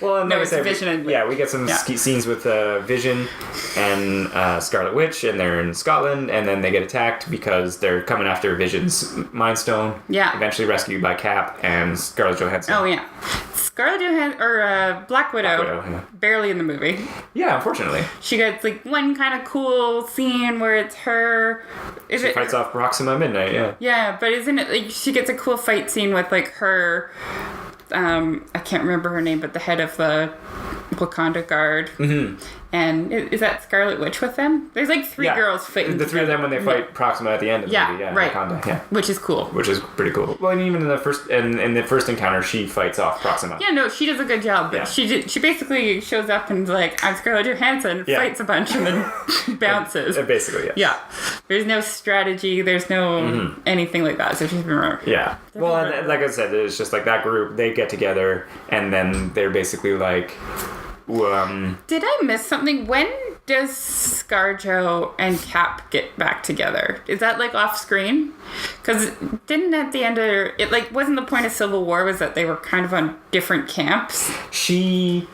B: Well, and
A: No,
B: like I
A: it's
B: said,
A: Vision and...
B: we get some scenes with Vision and Scarlet Witch, and they're in Scotland, and then they get attacked because they're coming after Vision's Mind Stone.
A: Yeah.
B: Eventually rescued by Cap and Scarlett Johansson.
A: Oh, yeah. Scarlett Johansson, or Black Widow, barely in the movie.
B: Yeah, unfortunately.
A: She gets, like, one kind of cool scene where it's her...
B: She fights off Proxima Midnight, yeah.
A: Yeah, but isn't it, like, she gets a cool fight scene with, like, her... I can't remember her name, but the head of the Wakanda Guard. Mm-hmm. And is that Scarlet Witch with them? There's like 3 girls fighting.
B: The 3 of them when they fight Proxima at the end of the movie. Yeah,
A: right.
B: Wakanda, yeah.
A: Which is cool.
B: Which is pretty cool. Well, and even in the first encounter, she fights off Proxima.
A: Yeah, no, she does a good job. But she basically shows up and is like, I'm Scarlett Johansson, fights a bunch, and then bounces.
B: Basically,
A: yeah. There's no strategy. There's no anything like that. So she's been...
B: Yeah. Well, and like I said, it's just like that group, they get together, and then they're basically like...
A: Did I miss something? When does ScarJo and Cap get back together? Is that like off screen? Because didn't at the end of it, like, wasn't the point of Civil War was that they were kind of on different camps?
B: She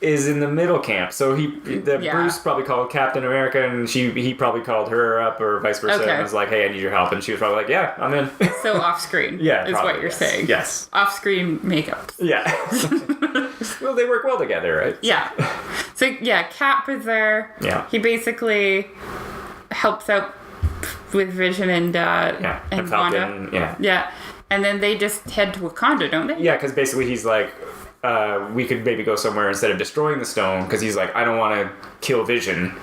B: is in the middle camp, so Bruce probably called Captain America, and he probably called her up, or vice versa, and was like, hey, I need your help, and she was probably like, yeah, I'm in.
A: So off screen is what you're saying.
B: Yes.
A: Off screen makeup.
B: Yeah. Well, they work well together, right?
A: Yeah. So yeah, Cap is there.
B: Yeah.
A: He basically helps out with Vision and
B: and Falcon,
A: Wanda. Yeah. And then they just head to Wakanda, don't they?
B: Yeah, because basically he's like, we could maybe go somewhere instead of destroying the stone, because he's like, I don't want to kill Vision.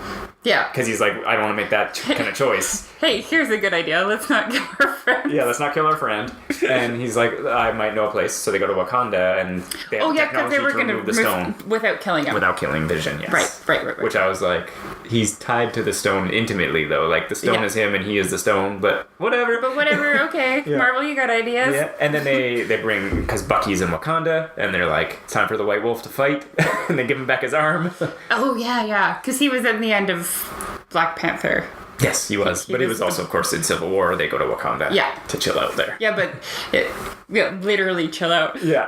A: Yeah.
B: Because he's like, I don't want to make that kind of choice.
A: Hey, here's a good idea. Let's not kill our friend.
B: Yeah, let's not kill our friend. And he's like, I might know a place. So they go to Wakanda, and they have technology to remove the stone.
A: Without killing him.
B: Without killing Vision, yes.
A: Right.
B: Which I was like, he's tied to the stone intimately, though. Like, the stone is him, and he is the stone, but whatever.
A: Okay. Yeah. Marvel, you got ideas.
B: Yeah, and then they bring, because Bucky's in Wakanda, and they're like, it's time for the White Wolf to fight. And they give him back his arm.
A: Oh, yeah. Because he was at the end of Black Panther.
B: Yes, he was. But he was also, of course, in Civil War. They go to Wakanda to chill out there.
A: Yeah, but literally chill out.
B: Yeah.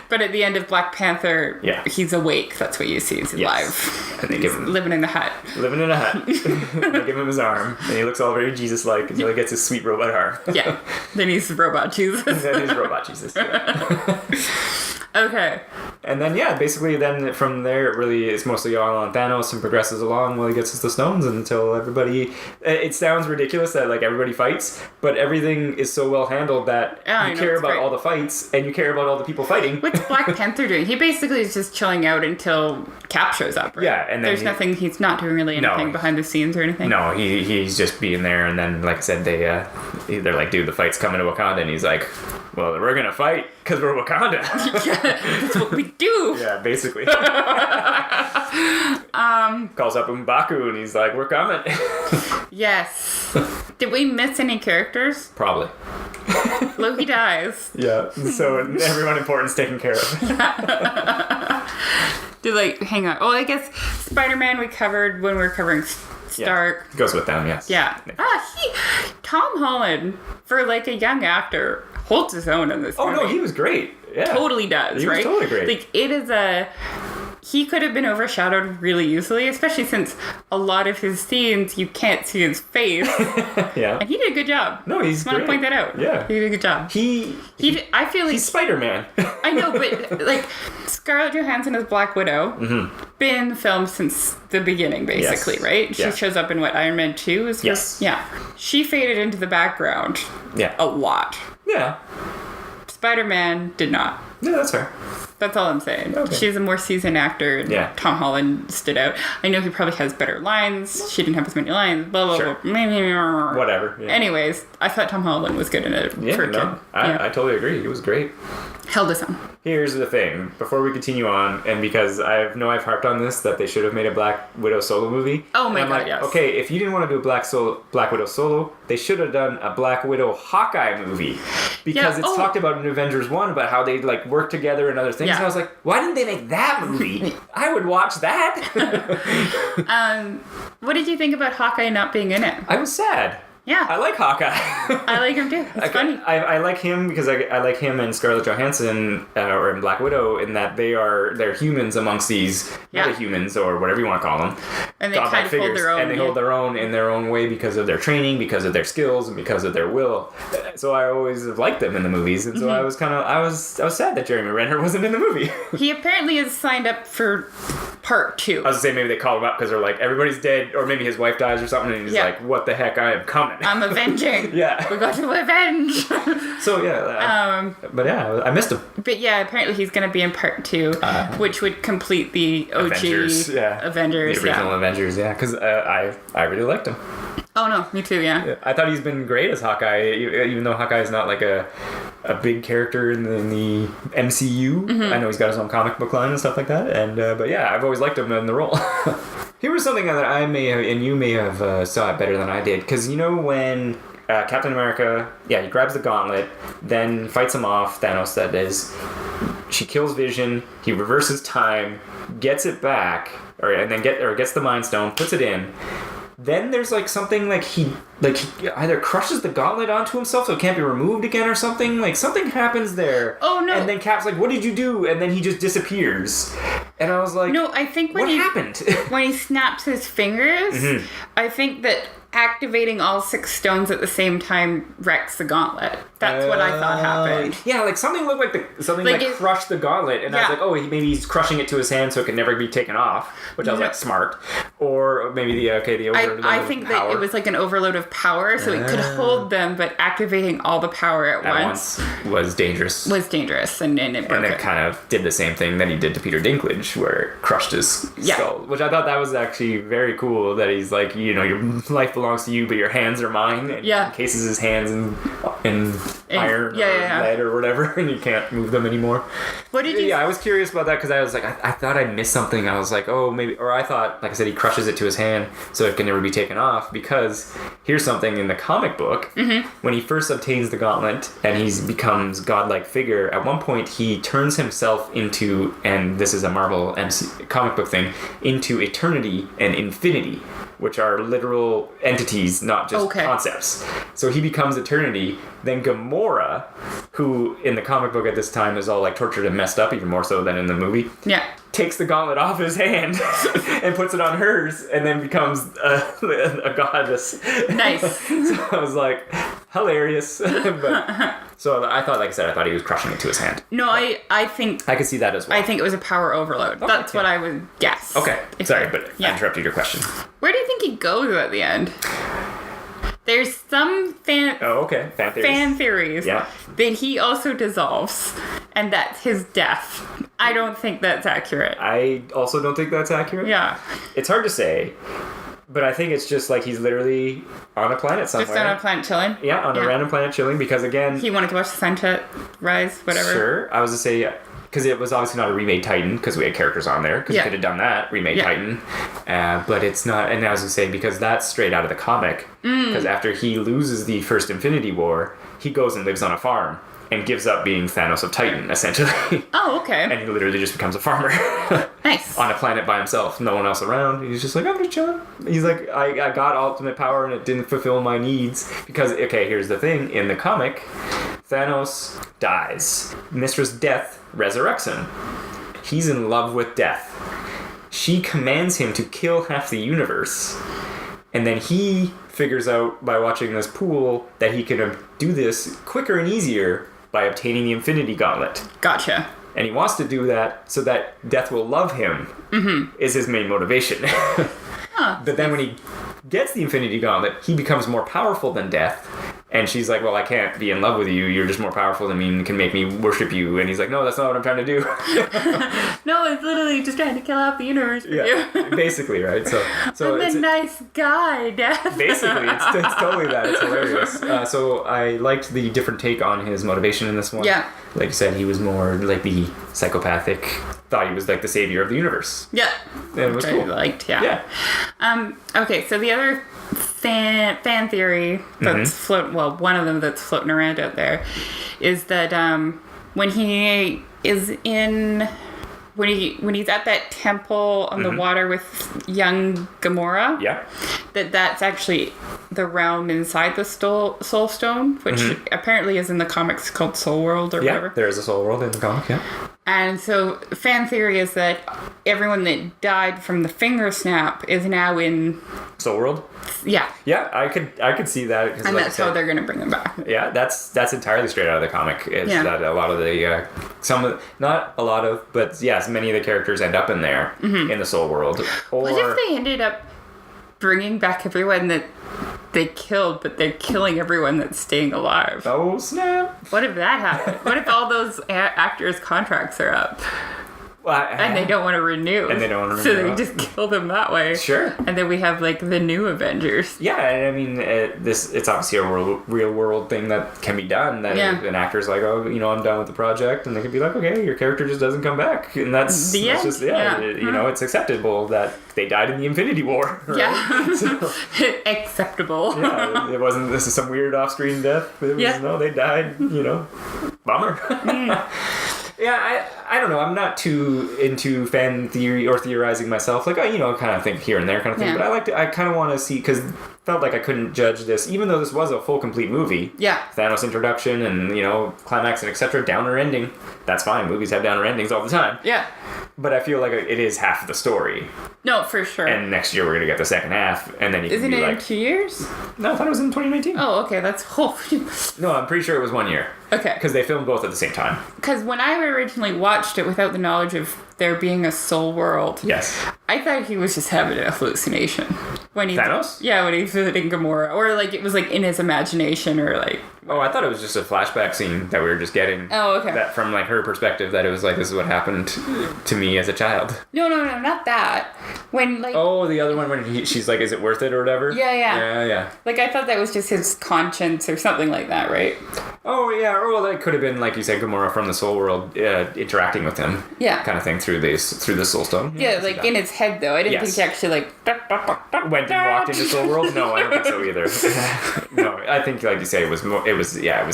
A: But at the end of Black Panther, he's awake. That's what you see. He's alive.
B: And they give him...
A: living in the hut.
B: And they give him his arm. And he looks all very Jesus-like until he gets his sweet robot arm.
A: Yeah. Then he's robot Jesus.
B: Then he's robot Jesus. Yeah.
A: Okay.
B: And then, basically then from there, it really is mostly all on Thanos and progresses along while he gets the stones until everybody... It sounds ridiculous that, like, everybody fights, but everything is so well handled that you care about all the fights and you care about all the people fighting.
A: What's Black Panther doing? He basically is just chilling out until Cap shows up, right?
B: Yeah, and then
A: there's nothing... He's not doing really anything behind the scenes or anything?
B: No, he's just being there, and then, like I said, they're like, dude, the fight's coming to Wakanda, and he's like, well, we're gonna fight because we're Wakanda.
A: That's what we do.
B: Yeah, basically. Calls up M'Baku, and he's like, we're coming.
A: Yes. Did we miss any characters?
B: Probably.
A: Loki dies.
B: Yeah, so everyone important's taken care of.
A: Hang on. Well, I guess Spider-Man we covered when we were covering Stark.
B: Yeah. Goes with them, yes.
A: Yeah. Tom Holland, for like a young actor, holds his own in this movie.
B: No, he was great. Yeah.
A: Totally does, right?
B: He was totally great.
A: Like, it is he could have been overshadowed really easily, especially since a lot of his scenes you can't see his face.
B: Yeah.
A: And he did a good job.
B: No, he's great.
A: I want to point that out.
B: Yeah.
A: He did a good job. I feel like...
B: He's Spider-Man.
A: I know, but, like, Scarlett Johansson as Black Widow, been filmed since the beginning, basically, right? She shows up in, Iron Man 2?
B: Yes.
A: Yeah. She faded into the background.
B: Yeah.
A: A lot.
B: Yeah.
A: Spider-Man did not.
B: Yeah, that's fair.
A: That's all I'm saying. Okay. She's a more seasoned actor, and Tom Holland stood out. I know he probably has better lines. She didn't have as many lines. Blah, blah, blah.
B: Whatever. Yeah.
A: Anyways, I thought Tom Holland was good in it.
B: I totally agree. He was great.
A: Held his own.
B: Here's the thing. Before we continue on, and because I've harped on this, that they should have made a Black Widow solo movie.
A: Oh my God, yes.
B: Okay, if you didn't want to do a Black Widow solo, they should have done a Black Widow Hawkeye movie. Because it's talked about in Avengers 1 about how they work together and other things. Yeah. And I was like, why didn't they make that movie? I would watch that.
A: What did you think about Hawkeye not being in it?
B: I was sad.
A: Yeah.
B: I like Hawkeye.
A: I like him too. It's funny.
B: I like him because I like him and Scarlett Johansson or in Black Widow in that they're humans amongst these metahumans or whatever you want to call them.
A: And they kind of hold their own.
B: And they hold their own in their own way because of their training, because of their skills, and because of their will. So I always have liked them in the movies, and so I was sad that Jeremy Renner wasn't in the movie.
A: He apparently is signed up for part 2. I
B: was gonna say maybe they call him up because they're like everybody's dead, or maybe his wife dies or something, and he's like, "What the heck? I am coming."
A: I'm avenging.
B: Yeah.
A: We got to avenge.
B: So but I missed him.
A: But yeah, apparently he's going to be in part 2, which would complete the OG Avengers.
B: The original Avengers, because I really liked him.
A: Oh no, me too, yeah.
B: I thought he's been great as Hawkeye, even though Hawkeye is not like a big character in the MCU. I know he's got his own comic book line and stuff like that, and but I've always liked him in the role. Here was something that I may have, and you may have saw it better than I did, because when Captain America, he grabs the gauntlet, then fights him off, Thanos that is, she kills Vision, he reverses time, gets it back, gets the Mind Stone, puts it in. Then there's something he either crushes the gauntlet onto himself so it can't be removed again or something. Something happens there.
A: Oh no.
B: And then Cap's like, what did you do? And then he just disappears. And I was like,
A: no, I think what happened? When he snaps his fingers, I think that activating all 6 stones at the same time wrecks the gauntlet. That's what I thought happened.
B: Yeah, like something looked like something like crushed the gauntlet, and I was like, oh, maybe he's crushing it to his hand so it can never be taken off, which I was like, smart. Or maybe the overload
A: I think that it was like an overload of power, so it could hold them, but activating all the power at once
B: was dangerous.
A: And it broke
B: and it kind of did the same thing that he did to Peter Dinklage, where it crushed his skull, which I thought that was actually very cool, that he's like, your life belongs to you, but your hands are mine, and he encases his hands in iron or lead or whatever, and you can't move them anymore.
A: What did you...
B: Yeah, I was curious about that, because I was like, I thought I missed something. I was like, oh, maybe... Or I thought, like I said, he crushes it to his hand so it can never be taken off, because here's something in the comic book. When he first obtains the gauntlet and he becomes godlike figure, at one point he turns himself into, and this is a Marvel comic book thing, into eternity and infinity, which are literal entities, not just concepts. So he becomes eternity. Then Gamora, who in the comic book at this time is all like tortured and messed up, even more so than in the movie, takes the gauntlet off his hand and puts it on hers, and then becomes a goddess.
A: Nice.
B: So I was like, hilarious. So I thought, like I said, I thought he was crushing it to his hand.
A: No, I think...
B: I could see that as well.
A: I think it was a power overload. Okay, that's what I would guess.
B: Okay. Sorry, but I interrupted your question.
A: Where do you think he goes at the end? There's some fan theories that he also dissolves, and that's his death. I don't think that's accurate.
B: I also don't think that's accurate.
A: Yeah.
B: It's hard to say, but I think it's just like he's literally on a planet somewhere.
A: Just on a planet chilling?
B: Yeah, on a random planet chilling, because again...
A: He wanted to watch the sunset rise, whatever.
B: Sure. I was to say... Because it was obviously not a remade Titan, because we had characters on there, because you could have done that, remade Titan. But it's not, and I was going to say, because that's straight out of the comic, because after he loses the first Infinity War, he goes and lives on a farm, and gives up being Thanos of Titan, essentially.
A: Oh, okay.
B: And he literally just becomes a farmer.
A: Nice.
B: On a planet by himself, no one else around. He's just like, I'm just chilling. He's like, I got ultimate power, and it didn't fulfill my needs. Because, okay, here's the thing, in the comic... Thanos dies. Mistress Death resurrects him. He's in love with Death. She commands him to kill half the universe. And then he figures out, by watching this pool, that he can do this quicker and easier by obtaining the Infinity Gauntlet.
A: Gotcha.
B: And he wants to do that so that Death will love him, is his main motivation. But then when he gets the Infinity Gauntlet, he becomes more powerful than Death. And she's like, well, I can't be in love with you. You're just more powerful than me and can make me worship you. And he's like, no, that's not what I'm trying to do.
A: No, it's literally just trying to kill out the universe for you.
B: Basically, right? So
A: I'm a nice guy, Death.
B: Basically, it's totally that. It's hilarious. So I liked the different take on his motivation in this one.
A: Yeah.
B: Like you said, he was more like the psychopathic, thought he was like the savior of the universe.
A: Yeah.
B: And it was cool.
A: I liked, okay, so the other fan theory that's one of them that's floating around out there is that when he's at that temple on the water with young Gamora, that's actually the realm inside the Soul Stone, which apparently is in the comics called Soul World or whatever.
B: There is a Soul World in the comic,
A: And so fan theory is that everyone that died from the finger snap is now in
B: Soul World.
A: Yeah.
B: Yeah, I could see that.
A: And that's how they're going to bring them back.
B: Yeah, that's entirely straight out of the comic. That a lot of the not a lot of, but yes, many of the characters end up in there in the Soul World. Or
A: what if they ended up bringing back everyone that they killed, but they're killing everyone that's staying alive?
B: Oh snap!
A: What if that happened? What if all those actors' contracts are up? And they don't want to renew. So they just kill them that way.
B: Sure.
A: And then we have like the new Avengers.
B: Yeah, and I mean, it's obviously a real world thing that can be done. That an actor's like, oh, I'm done with the project, and they can be like, okay, your character just doesn't come back, and that's just it's acceptable that they died in the Infinity War. Right?
A: Yeah.
B: So,
A: acceptable.
B: Yeah, it wasn't. This is some weird off-screen death. It was, no, they died. Bummer. Yeah, I don't know. I'm not too into fan theory or theorizing myself. Like, kind of think here and there kind of thing. But I kind of want to see, because felt like I couldn't judge this, even though this was a full, complete movie.
A: Yeah.
B: Thanos introduction and, climax and etc. Downer ending. That's fine. Movies have downer endings all the time.
A: Yeah.
B: But I feel like it is half of the story.
A: No, for sure.
B: And next year we're going to get the second half, and then you
A: Isn't
B: can be
A: it
B: like...
A: in 2 years?
B: No, I thought it was in 2019.
A: Oh, okay, that's...
B: No, I'm pretty sure it was 1 year.
A: Okay.
B: Because they filmed both at the same time.
A: Because when I originally watched it without the knowledge of there being a soul world,
B: Yes.
A: I thought he was just having a hallucination. When he
B: Thanos?
A: Yeah, when he visited Gamora. Or like it was like in his imagination or like...
B: Oh, I thought it was just a flashback scene that we were just getting.
A: Oh, okay.
B: That from like her perspective, that it was like, this is what happened to me as a child.
A: No, not that. When like...
B: Oh, the other one when she's like, is it worth it or whatever?
A: Yeah. Like I thought that was just his conscience or something like that, right?
B: Oh, yeah. Or well, that could have been, like you said, Gamora from the Soul World interacting with him.
A: Yeah.
B: Kind of thing through the Soul Stone.
A: Yeah, like in his head though. I didn't think he actually like...
B: Went and walked into Soul World? No, I don't think so either. No, I think like you say, it was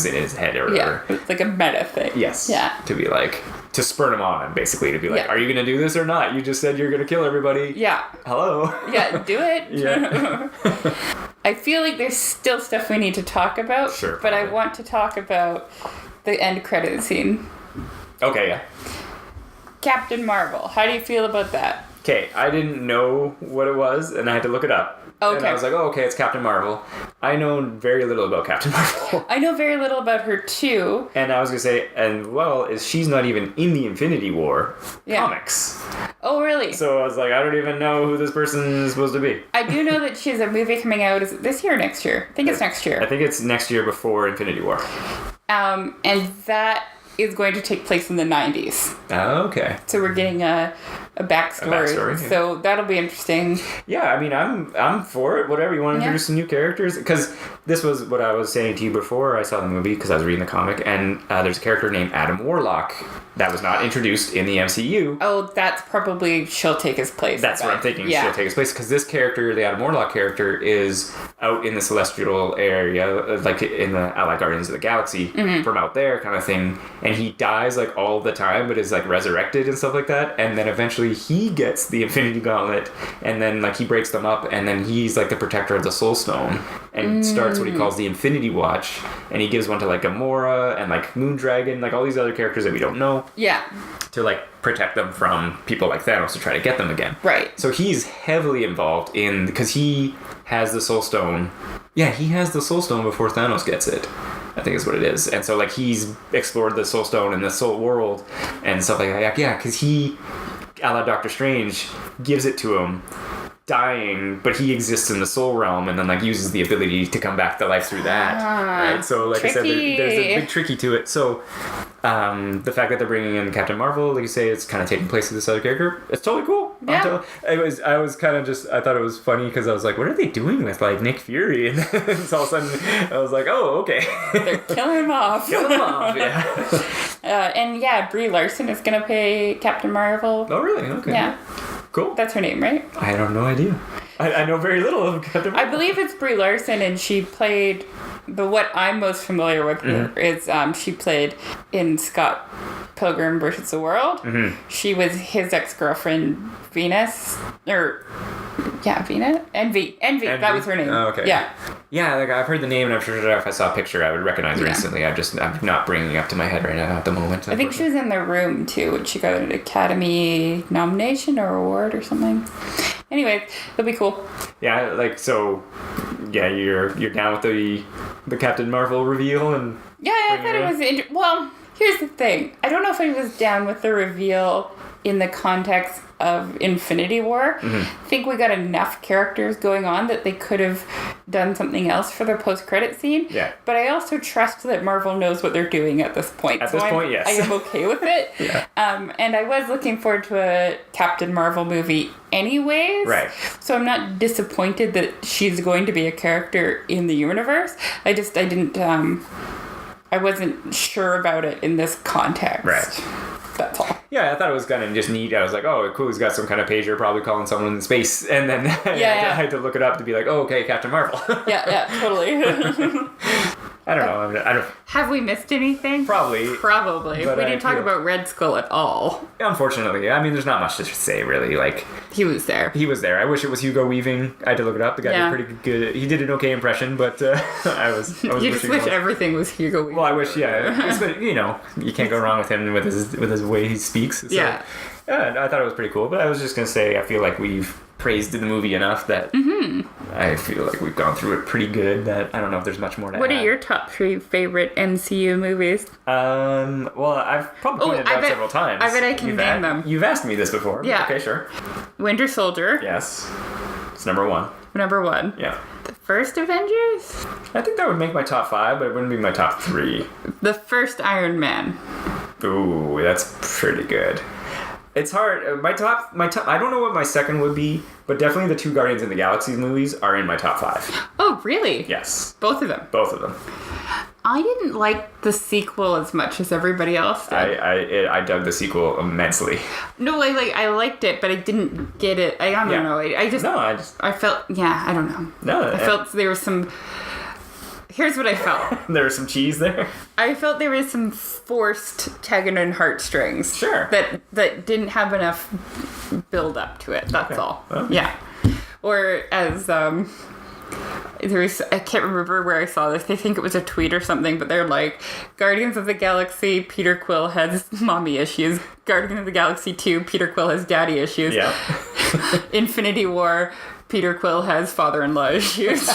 B: in his head or whatever.
A: Yeah, it's like a meta thing.
B: Yes.
A: Yeah.
B: To be like, to spur him on, basically, to be like,
A: Yeah.
B: are you going to do this or not? You just said you're going to kill everybody.
A: Yeah.
B: Hello?
A: Yeah, do it.
B: Yeah.
A: I feel like there's still stuff we need to talk about.
B: Sure.
A: But I want to talk about the end credit scene.
B: Okay, yeah.
A: Captain Marvel. How do you feel about that?
B: Okay, I didn't know what it was, and I had to look it up.
A: Okay.
B: And I was like, oh, okay, it's Captain Marvel. I know very little about Captain Marvel.
A: I know very little about her too.
B: And I was going to say, she's not even in the Infinity War comics.
A: Oh, really?
B: So I was like, I don't even know who this person is supposed to be.
A: I do know that she has a movie coming out. Is it this year or next year? I think it's next year.
B: I think it's next year before Infinity War.
A: And that is going to take place in the 90s.
B: Oh, okay.
A: So we're getting a backstory.
B: Yeah.
A: So that'll be interesting.
B: Yeah, I mean, I'm for it. Whatever, you want to introduce some new characters? Because this was what I was saying to you before I saw the movie, because I was reading the comic, and there's a character named Adam Warlock that was not introduced in the MCU.
A: Oh, that's probably she'll take his place.
B: That's what I'm thinking.
A: Yeah.
B: She'll take his place, because this character, the Adam Warlock character, is out in the celestial area, like in the like Guardians of the Galaxy, from out there kind of thing, and he dies like all the time, but is like resurrected and stuff like that, and then eventually he gets the Infinity Gauntlet, and then like he breaks them up, and then he's like the protector of the Soul Stone, and starts what he calls the Infinity Watch, and he gives one to like Gamora and like Moondragon, like all these other characters that we don't know.
A: Yeah.
B: To like protect them from people like Thanos to try to get them again.
A: Right.
B: So he's heavily involved in, because he has the Soul Stone. Yeah, he has the Soul Stone before Thanos gets it, I think is what it is. And so like he's explored the Soul Stone and the Soul World and stuff like that. Yeah, because he, a la Doctor Strange, gives it to him dying, but he exists in the soul realm and then like uses the ability to come back to life through that. Right? So like
A: tricky.
B: I said, there's a big tricky to it. So the fact that they're bringing in Captain Marvel, like you say, it's kind of taking place with this other character. It's totally cool.
A: Yeah.
B: I was kind of just, I thought it was funny because I was like, what are they doing with like Nick Fury? And then all of a sudden I was like, oh, okay.
A: They're killing him off.
B: Kill him off, yeah.
A: And yeah, Brie Larson is going to play Captain Marvel.
B: Oh, really? Okay.
A: Yeah.
B: Cool.
A: That's her name, right?
B: I have no idea. I know very little of Captain Marvel.
A: I believe it's Brie Larson, and she played... But what I'm most familiar with her is she played in Scott Pilgrim vs. the World. She was his ex-girlfriend, Venus. Venus? Envy, that was her name.
B: Oh, okay.
A: Yeah.
B: Yeah, like I've heard the name, and I'm sure if I saw a picture, I would recognize her instantly. I'm not bringing it up to my head right now at the moment.
A: I think she was in The Room, too, and she got an Academy nomination or award or something. Anyways, it'll be cool.
B: Yeah, like, so, yeah, you're down with the Captain Marvel reveal? And
A: yeah, I thought it was well, here's the thing. I don't know if I was down with the reveal in the context of Infinity War. I think we got enough characters going on that they could have done something else for the post-credit scene.
B: Yeah.
A: But I also trust that Marvel knows what they're doing at this point.
B: At this point, yes.
A: I am okay with it.
B: Yeah.
A: And I was looking forward to a Captain Marvel movie anyways.
B: Right.
A: So I'm not disappointed that she's going to be a character in the universe. I didn't... I wasn't sure about it in this context.
B: Right.
A: That's all.
B: Yeah, I thought it was kind of just neat. I was like, oh, cool, he's got some kind of pager, probably calling someone in space. And then I had to look it up to be like, oh, okay, Captain Marvel.
A: yeah, totally.
B: I don't know. I don't.
A: Have we missed anything?
B: Probably.
A: We didn't talk about Red Skull at all.
B: Unfortunately, I mean, there's not much to say, really. Like,
A: he was there.
B: I wish it was Hugo Weaving. I had to look it up. The guy did pretty good. He did an okay impression, but I was
A: you just wish everything was Hugo Weaving.
B: Well, I wish, yeah. But, you know, you can't go wrong with him with his way he speaks. So.
A: Yeah.
B: Yeah, I thought it was pretty cool, but I was just going to say I feel like we've praised the movie enough that I feel like we've gone through it pretty good that I don't know if there's much more to add.
A: What are your top 3 favorite MCU movies?
B: Well, I've probably pointed it out several times.
A: I bet I can name them.
B: You've asked me this before.
A: Yeah.
B: Okay, sure.
A: Winter Soldier.
B: Yes. It's number 1.
A: Number 1.
B: Yeah.
A: The first Avengers?
B: I think that would make my top 5, but it wouldn't be my top 3.
A: The first Iron Man.
B: Ooh, that's pretty good. It's hard. My top. I don't know what my second would be, but definitely the 2 Guardians of the Galaxy movies are in my top 5.
A: Oh, really?
B: Yes.
A: Both of them?
B: Both of them.
A: I didn't like the sequel as much as everybody else did.
B: I dug the sequel immensely.
A: No, I liked it, but I didn't get it. I don't know. I felt, I don't know.
B: No.
A: I felt there was some... Here's what I felt.
B: There was some cheese there?
A: I felt there was some forced tugging on heartstrings.
B: Sure.
A: That didn't have enough build up to it. That's all. Okay. Yeah. Or as there was, I can't remember where I saw this. I think it was a tweet or something, but they're like, Guardians of the Galaxy, Peter Quill has mommy issues. Guardians of the Galaxy 2, Peter Quill has daddy issues.
B: Yeah.
A: Infinity War, Peter Quill has father-in-law issues.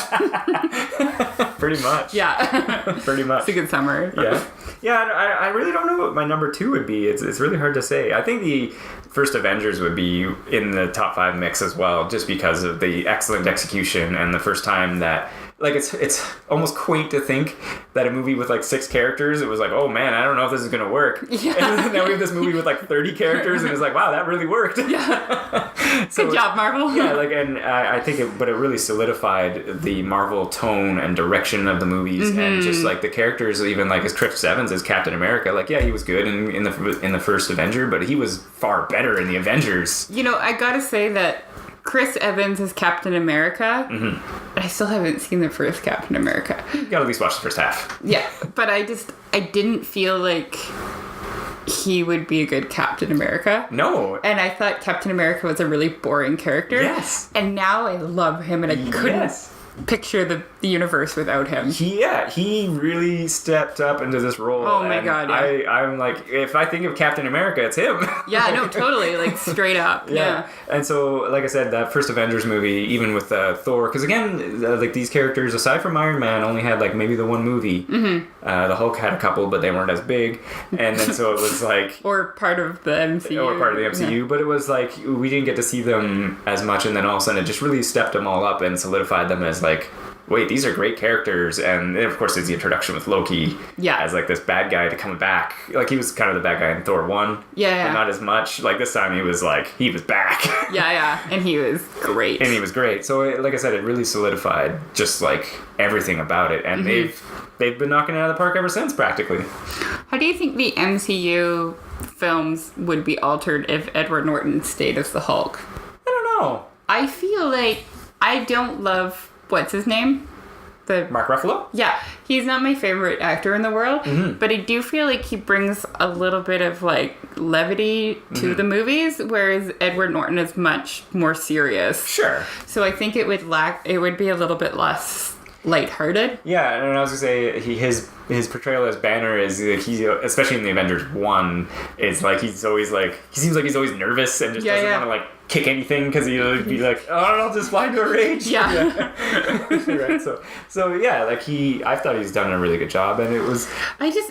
B: Pretty much.
A: Yeah.
B: Pretty much.
A: It's a good summary.
B: Yeah. Yeah, I really don't know what my number 2 would be. It's really hard to say. I think the first Avengers would be in the top 5 mix as well, just because of the excellent execution and the first time that... Like, it's almost quaint to think that a movie with, 6 characters, it was like, oh, man, I don't know if this is going to work.
A: Yeah.
B: And now we have this movie with, 30 characters, and it's like, wow, that really worked.
A: Yeah. Good job, Marvel.
B: Yeah, and I think it really solidified the Marvel tone and direction of the movies, and just, the characters, even, as Chris Evans as Captain America, he was good in the first Avenger, but he was far better in the Avengers.
A: I gotta say that Chris Evans is Captain America. I still haven't seen the first Captain America.
B: You gotta at least watch the first half.
A: Yeah, but I didn't feel like he would be a good Captain America.
B: No.
A: And I thought Captain America was a really boring character.
B: Yes.
A: And now I love him, and I couldn't picture the universe without him.
B: He really stepped up into this role.
A: Oh my god, yeah.
B: I'm like, if I think of Captain America, it's him.
A: Yeah, no, totally, straight up. Yeah.
B: And so, like I said, that first Avengers movie, even with Thor, because again, these characters, aside from Iron Man, only had maybe the one movie. The Hulk had a couple, but they weren't as big. And then so it was
A: or part of the MCU.
B: Or part of the MCU, yeah. But it was we didn't get to see them as much, and then all of a sudden it just really stepped them all up and solidified them as wait, these are great characters. And then, of course, there's the introduction with Loki as this bad guy to come back. He was kind of the bad guy in Thor 1.
A: Yeah.
B: But not as much. This time he was back.
A: Yeah. And he was great.
B: So, like I said, it really solidified just everything about it. And they've been knocking it out of the park ever since, practically.
A: How do you think the MCU films would be altered if Edward Norton stayed as the Hulk?
B: I don't know.
A: I feel like I don't love... What's his name?
B: Mark Ruffalo?
A: Yeah. He's not my favorite actor in the world, but I do feel like he brings a little bit of levity to the movies, whereas Edward Norton is much more serious.
B: Sure.
A: So I think it would be a little bit less lighthearted.
B: Yeah, and I was gonna say his portrayal as Banner is he, especially in the Avengers 1, is he's always he seems like he's always nervous and just doesn't want to kick anything because he'll be I'll just fly into a rage.
A: Yeah.
B: Right. So yeah, I thought he's done a really good job, and it was.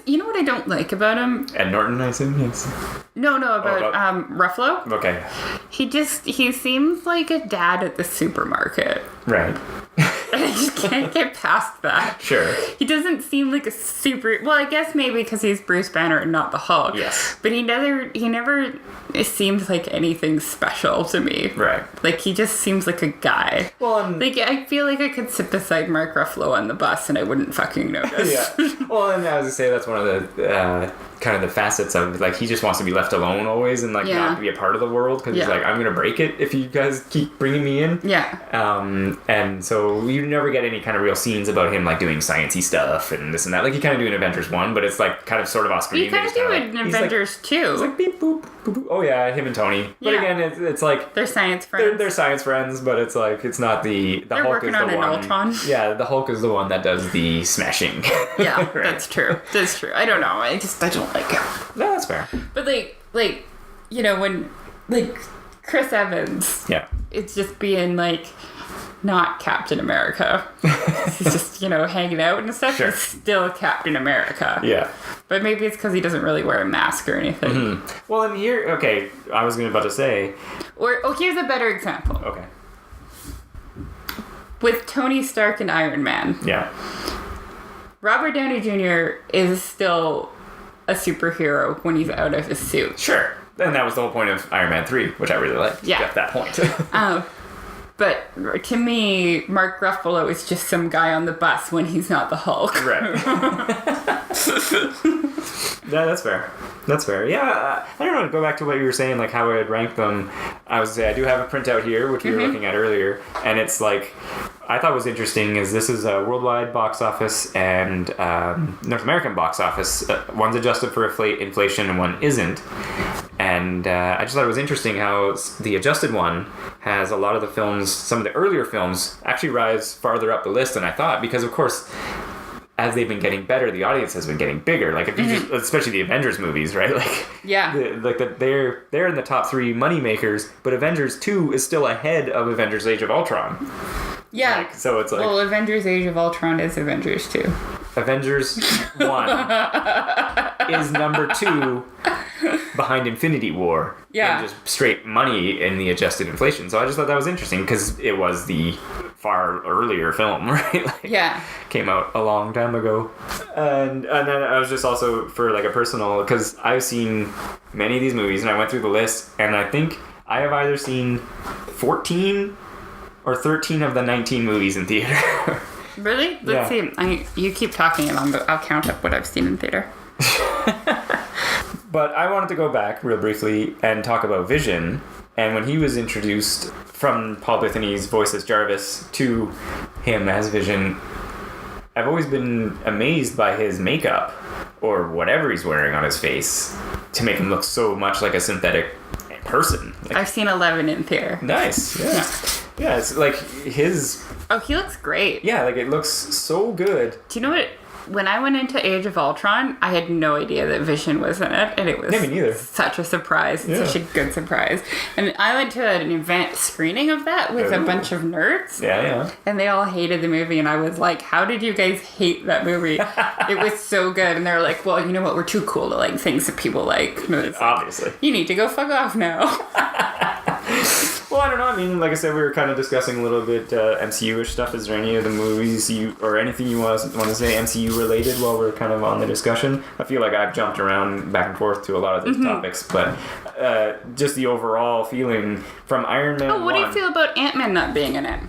A: You know what I don't like about him?
B: Ed Norton, I assume. Yes.
A: No, about Ruffalo.
B: Okay.
A: He seems like a dad at the supermarket.
B: Right.
A: I just can't get past that.
B: Sure.
A: He doesn't seem like a super... Well, I guess maybe because he's Bruce Banner and not the Hulk.
B: Yes.
A: But he never seemed like anything special to me.
B: Right.
A: He just seems like a guy.
B: Well,
A: I feel like I could sit beside Mark Ruffalo on the bus and I wouldn't fucking notice.
B: Yeah. Well, and I was gonna say that's one of the kind of the facets of he just wants to be left alone always and not be a part of the world because he's I'm gonna break it if you guys keep bringing me in.
A: Yeah.
B: And so you never get any kind of real scenes about him doing sciencey stuff and this and that. You kind of do in Avengers 1, but it's kind of sort of off screen.
A: You kind of do it in Avengers 2.
B: It's beep boop, boop, boop. Oh yeah, him and Tony. But again, it's
A: they're science friends.
B: They're science friends, but it's it's not the
A: they're
B: Hulk
A: working
B: is
A: on
B: the
A: an
B: one.
A: Ultron.
B: Yeah, the Hulk is the one that does the smashing.
A: Yeah,
B: right.
A: That's true. I don't know. I don't like it.
B: No, that's fair.
A: But when like Chris Evans.
B: Yeah.
A: It's just being like not Captain America. He's just, hanging out and stuff.
B: Sure.
A: He's still Captain America.
B: Yeah.
A: But maybe it's because he doesn't really wear a mask or anything.
B: Mm-hmm. Well, and here, okay, I was about to say.
A: Here's a better example.
B: Okay.
A: With Tony Stark and Iron Man.
B: Yeah.
A: Robert Downey Jr. is still a superhero when he's out of his suit.
B: Sure. And that was the whole point of Iron Man 3, which I really liked.
A: Yeah.
B: At that point.
A: But to me, Mark Ruffalo is just some guy on the bus when he's not the Hulk.
B: Right. Yeah, that's fair. That's fair. Yeah, I don't know. Go back to what you were saying, like how I would rank them. I was say I do have a printout here, which we were looking at earlier, and it's like I thought was interesting is this is a worldwide box office and North American box office. One's adjusted for inflation and one isn't. And I just thought it was interesting how the adjusted one has a lot of the films, some of the earlier films, actually rise farther up the list than I thought. Because, of course, as they've been getting better, the audience has been getting bigger. Like, if you just, especially the Avengers movies, right? Like,
A: yeah.
B: They're in the top 3 money makers, but Avengers 2 is still ahead of Avengers Age of Ultron.
A: Yeah.
B: Like, so it's like...
A: Well, Avengers Age of Ultron is Avengers 2.
B: Avengers 1 is number 2 behind Infinity War.
A: Yeah.
B: And just straight money in the adjusted inflation. So I just thought that was interesting because it was the far earlier film, right? Like,
A: yeah.
B: Came out a long time ago. And then I was just also for like a personal, because I've seen many of these movies and I went through the list and I think I have either seen 14 or 13 of the 19 movies in theater.
A: Really? Let's see. You keep talking and I'll count up what I've seen in theater.
B: But I wanted to go back real briefly and talk about Vision. And when he was introduced from Paul Bettany's voice as Jarvis to him as Vision, I've always been amazed by his makeup or whatever he's wearing on his face to make him look so much like a synthetic person. Like,
A: I've seen 11 in theater.
B: Nice. Yeah. Yeah, it's like his...
A: Oh, he looks great.
B: Yeah, like it looks so good.
A: Do you know what? When I went into Age of Ultron, I had no idea that Vision was in it, and it was
B: me neither.
A: Such a surprise. Such a good surprise. And I went to an event screening of that with a bunch of nerds.
B: Yeah.
A: And they all hated the movie, and I was like, how did you guys hate that movie? It was so good. And they're like, well, you know what? We're too cool to like things that people like.
B: Obviously.
A: Like, you need to go fuck off now.
B: Well, I don't know. I mean, like I said, we were kind of discussing a little bit MCU-ish stuff. Is there any of the movies or anything you want to say MCU related while we're kind of on the discussion? I feel like I've jumped around back and forth to a lot of these topics, but just the overall feeling from Iron Man.
A: Oh, what
B: 1,
A: do you feel about Ant-Man not being in it?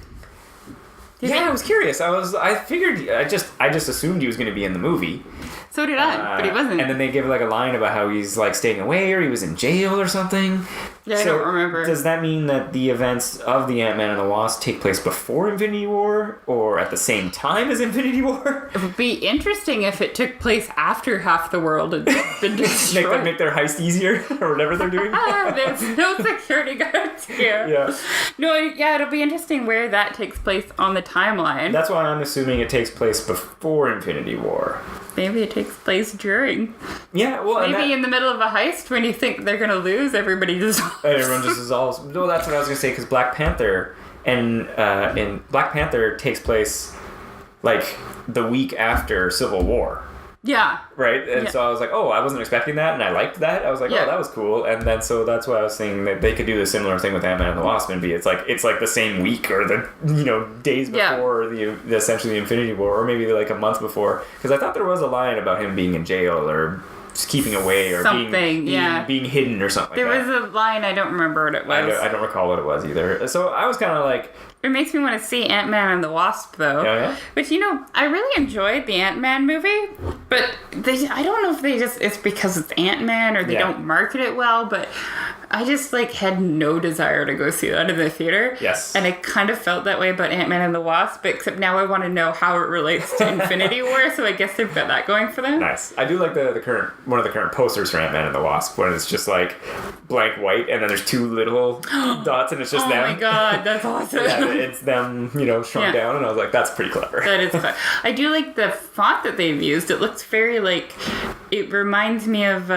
B: I was curious. I figured. I just assumed he was going to be in the movie.
A: So did I, but he wasn't.
B: And then they give like a line about how he's like staying away or he was in jail or something.
A: Yeah, I don't remember.
B: Does that mean that the events of the Ant-Man and the Wasp take place before Infinity War or at the same time as Infinity War?
A: It would be interesting if it took place after half the world had been destroyed.
B: make their heist easier or whatever they're doing.
A: There's no security guards here.
B: Yeah.
A: No, yeah, it'll be interesting where that takes place on the timeline.
B: That's why I'm assuming it takes place before Infinity War.
A: Maybe it takes place during.
B: Yeah, well...
A: Maybe in the middle of a heist when you think they're going to lose, everybody dissolves.
B: And everyone just dissolves. No, that's what I was going to say, because Black Panther... And in Black Panther takes place, like, the week after Civil War.
A: Yeah.
B: Right? And so I was like, oh, I wasn't expecting that, and I liked that. I was like, oh, that was cool. And then so that's why I was saying that they could do the similar thing with Ant-Man and the Wasp and be it's like the same week or the days before the essentially the Infinity War, or maybe like a month before. Because I thought there was a line about him being in jail or just keeping away or being hidden or something.
A: There was a line, I don't remember what it was.
B: I don't recall what it was either. So I was kind of like...
A: It makes me want to see Ant-Man and the Wasp, though.
B: Yeah.
A: Which, I really enjoyed the Ant-Man movie, but I don't know if it's because it's Ant-Man or they don't market it well, but I just, had no desire to go see that in the theater.
B: Yes.
A: And I kind of felt that way about Ant-Man and the Wasp, except now I want to know how it relates to Infinity War, so I guess they've got that going for them.
B: Nice. I do like one of the current posters for Ant-Man and the Wasp, when it's just, blank white, and then there's two little dots, and it's just them.
A: Oh my god, that's awesome.
B: Yeah, it's them, shrunk down, and I was like, that's pretty clever.
A: That is fun. I do like the font that they've used. It looks very, It reminds me of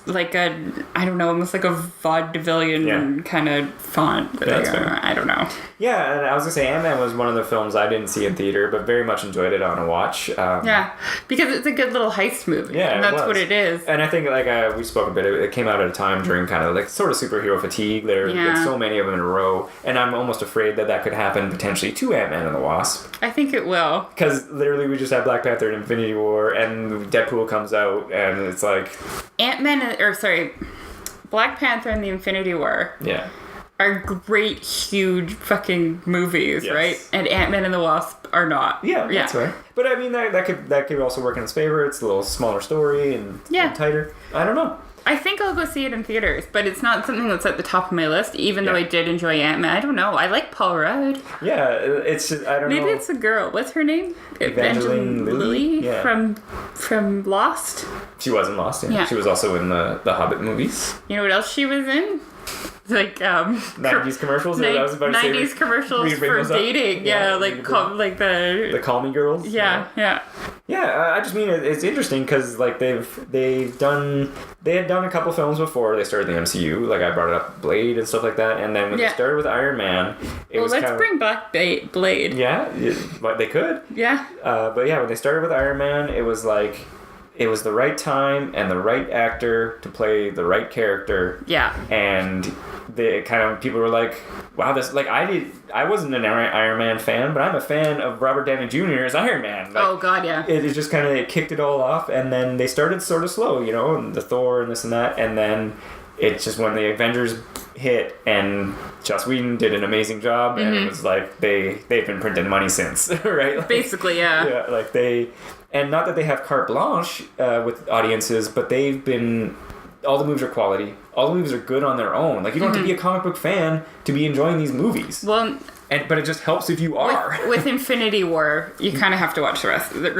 A: like a, I don't know, almost like a vaudevillian kind of font.
B: That's fair.
A: I don't know.
B: Yeah, and I was going to say Ant-Man was one of the films I didn't see in theater, but very much enjoyed it on a watch.
A: Yeah, because it's a good little heist movie.
B: Yeah,
A: and that's what it is.
B: And I think, like, we spoke a bit, it came out at a time during kind of, like, sort of superhero fatigue. There have been so many of them in a row, and I'm almost afraid that could happen potentially to Ant-Man and the Wasp.
A: I think it will.
B: Because literally we just had Black Panther and Infinity War, and Deadpool comes out, and it's like...
A: Black Panther and the Infinity War.
B: Yeah.
A: Are great, huge fucking movies, right? And Ant-Man and the Wasp are not.
B: Yeah, that's right. But I mean, that could also work in its favor. It's a little smaller story and tighter. I don't know.
A: I think I'll go see it in theaters, but it's not something that's at the top of my list, even though I did enjoy Ant-Man. I don't know. I like Paul Rudd.
B: Yeah, it's just, I don't know.
A: Maybe it's a girl. What's her name?
B: Evangeline Lilly? Yeah.
A: From Lost.
B: She was in Lost, yeah. She was also in the Hobbit movies.
A: You know what else she was in? Like
B: 90s commercials.
A: 90s commercials for dating. Like the
B: Call Me Girls.
A: Yeah.
B: I just mean it's interesting because like they had done a couple films before they started the MCU. Like I brought up Blade and stuff like that, and then when they started with Iron Man,
A: let's bring back Blade.
B: Yeah, but they could.
A: Yeah.
B: But yeah, when they started with Iron Man, it was like. It was the right time and the right actor to play the right character. Yeah. And people were like, wow, this, like, I wasn't an Iron Man fan, but I'm a fan of Robert Downey Jr. as Iron Man. Like,
A: oh, God, yeah.
B: It just kind of kicked it all off, and then they started sort of slow, you know, and the Thor and this and that, and then it's just when the Avengers hit, and Joss Whedon did an amazing job, and it was like, they've been printing money since, right? Like,
A: basically, yeah.
B: Yeah, like and not that they have carte blanche with audiences, but they've been... All the movies are quality. All the movies are good on their own. Like, you don't have to be a comic book fan to be enjoying these movies.
A: Well...
B: But it just helps if you are.
A: With Infinity War, you kind of have to watch the rest.
B: Like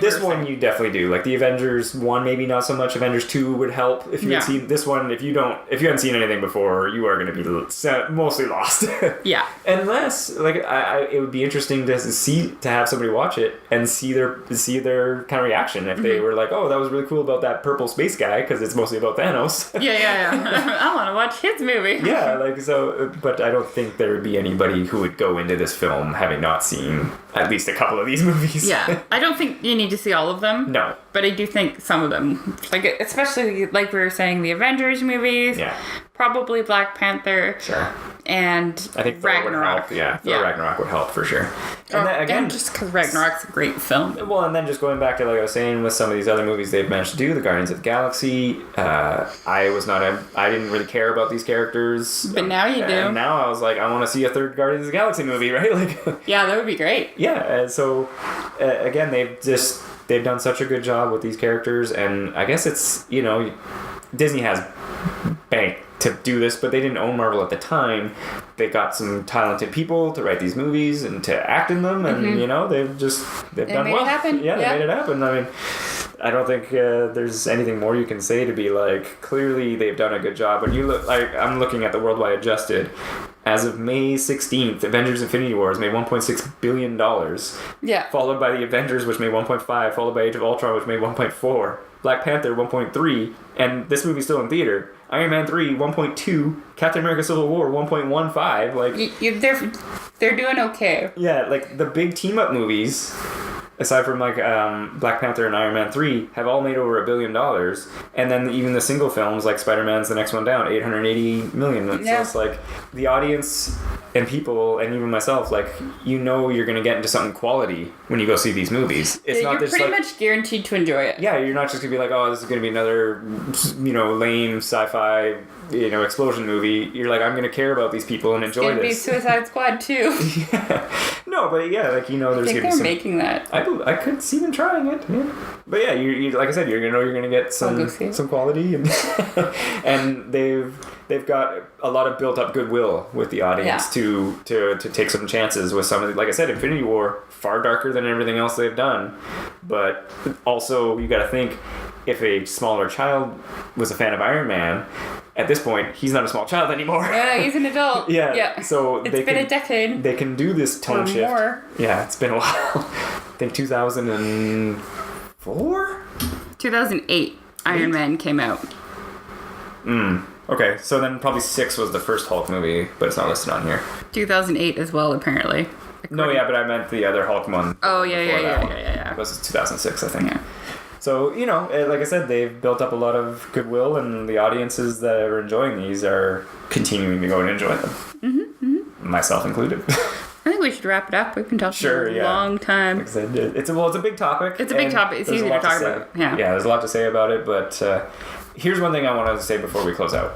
B: this one you definitely do. Like the Avengers 1, maybe not so much. Avengers 2 would help if you had seen this one. If you haven't seen anything before, you are going to be mostly lost. Yeah. Unless, like, it would be interesting to have somebody watch it and see their kind of reaction if they were like, oh, that was really cool about that purple space guy because it's mostly about Thanos.
A: Yeah. I want to watch his movie.
B: Yeah, like so. But I don't think there would be anybody who would go into this film having not seen at least a couple of these movies.
A: Yeah. I don't think you need to see all of them.
B: No.
A: But I do think some of them, like especially like we were saying, the Avengers movies. Yeah. Probably Black Panther.
B: Sure.
A: And
B: I think
A: Ragnarok.
B: Would help. Yeah, Ragnarok would help for sure.
A: And again, just because Ragnarok's a great film.
B: Well, and then just going back to like I was saying with some of these other movies they've managed to do, the Guardians of the Galaxy. I didn't really care about these characters.
A: But now you do.
B: And now I was like, I want to see a third Guardians of the Galaxy movie, right? Like.
A: Yeah, that would be great.
B: Yeah. And so again, they've done such a good job with these characters, and I guess it's Disney has bank to do this, but they didn't own Marvel at the time. They got some talented people to write these movies and to act in them, and they've done well.
A: It happen.
B: Yeah, they made it happen. I mean, I don't think there's anything more you can say to be like, clearly they've done a good job. When you look, I'm looking at the worldwide adjusted. As of May 16th, Avengers Infinity War has made $1.6 billion.
A: Yeah.
B: Followed by the Avengers, which made 1.5, followed by Age of Ultron, which made 1.4. Black Panther, 1.3, and this movie's still in theater. Iron Man 3, 1.2, Captain America Civil War, 1.15, like...
A: They're doing okay.
B: Yeah, like, the big team-up movies, aside from, like, Black Panther and Iron Man 3, have all made over $1 billion, and then even the single films, like Spider-Man's the next one down, $880 million. So it's like, the audience and people, and even myself, like, you're going to get into something quality when you go see these movies. It's not just
A: pretty much guaranteed to enjoy it.
B: Yeah, you're not just going to be like, oh, this is going to be another, lame sci-fi, explosion movie. You're like, I'm going to care about these people and enjoy this.
A: It's going to be Suicide Squad 2.
B: Yeah. No, but yeah, like, there's going to be some...
A: making that.
B: I could see them trying it, yeah. But yeah, you like I said, you're going to get some quality, and and they've got a lot of built up goodwill with the audience to take some chances with some of the, like I said, Infinity War, far darker than everything else they've done, but also you got to think, if a smaller child was a fan of Iron Man, at this point, he's not a small child anymore.
A: Yeah, he's an adult.
B: Yeah. So
A: it's been a decade.
B: They can do this tone shift.
A: More.
B: Yeah, it's been a while. I think 2004?
A: 2008, Iron Man came out.
B: Okay, so then probably 6 was the first Hulk movie, but it's not listed on here.
A: 2008 as well, apparently.
B: No, yeah, but I meant the other Hulk one.
A: Oh, yeah.
B: It was 2006, I think.
A: Yeah.
B: So, like I said, they've built up a lot of goodwill, and the audiences that are enjoying these are continuing to go and enjoy them. Myself included.
A: I think we should wrap it up. We've been talking for a long time.
B: It's a big topic.
A: It's a big topic. It's easy to talk about. Yeah,
B: there's a lot to say about it, but here's one thing I wanted to say before we close out.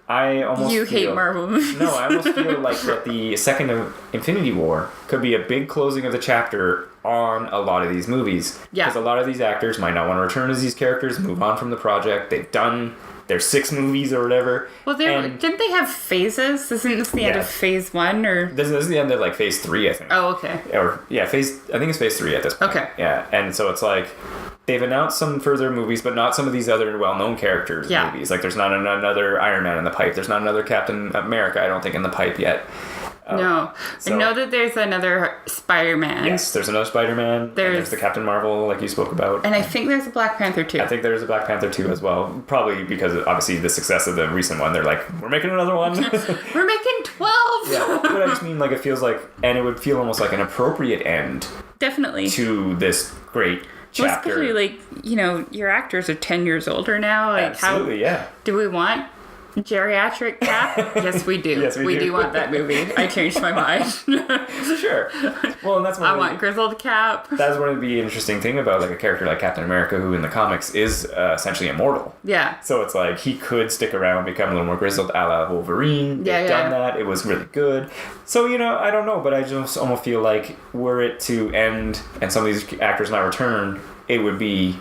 B: I almost
A: hate Marvel movies.
B: No, I almost feel like that the second Infinity War could be a big closing of the chapter on a lot of these movies. Yeah. Because a lot of these actors might not want to return as these characters, move on from the project. They've done their 6 movies or whatever.
A: Well, didn't they have phases? Isn't this the end of phase 1? Or
B: this is the end of like phase 3, I think.
A: Oh, okay.
B: I think it's phase 3 at this point.
A: Okay.
B: Yeah, and so it's like they've announced some further movies, but not some of these other well-known characters movies. Like there's not another Iron Man in the pipe. There's not another Captain America, I don't think, in the pipe yet.
A: No. I know that there's another Spider-Man.
B: Yes, there's another Spider-Man. There's the Captain Marvel, like you spoke about.
A: And I think there's a Black Panther too.
B: I think there's a Black Panther too as well. Probably because of, obviously, the success of the recent one. They're like, we're making another one.
A: We're making 12!
B: Yeah, but I just mean, like, it feels like, and it would feel almost like an appropriate end.
A: Definitely.
B: To this great chapter.
A: Well, especially, your actors are 10 years older now. Like,
B: absolutely, yeah.
A: Do we want geriatric Cap? Yes, we do.
B: Yes, we
A: do want that movie. I changed my mind.
B: Sure. Well, and that's
A: I want grizzled Cap.
B: That's one of the interesting thing about like a character like Captain America, who in the comics is essentially immortal.
A: Yeah.
B: So it's like he could stick around, become a little more grizzled, a la Wolverine. They've done that. It was really good. So I don't know, but I just almost feel like were it to end and some of these actors not return, it would be.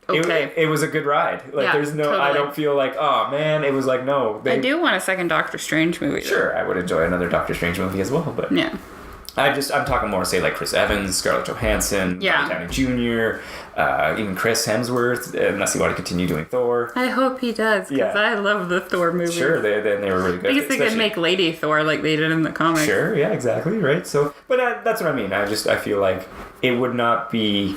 A: Okay.
B: It was a good ride. Like, there's no, totally. I don't feel like, oh man, it was like, no.
A: I do want a second Doctor Strange movie.
B: Sure, though. I would enjoy another Doctor Strange movie as well, but.
A: Yeah.
B: I'm talking more, say, like Chris Evans, Scarlett Johansson, Robert Downey Jr., even Chris Hemsworth, unless you want to continue doing Thor.
A: I hope he does, because I love the Thor movie.
B: Sure, they were really good.
A: I guess they could make Lady Thor like they did in the comics.
B: Sure, yeah, exactly, right? So, but that's what I mean. I feel like it would not be.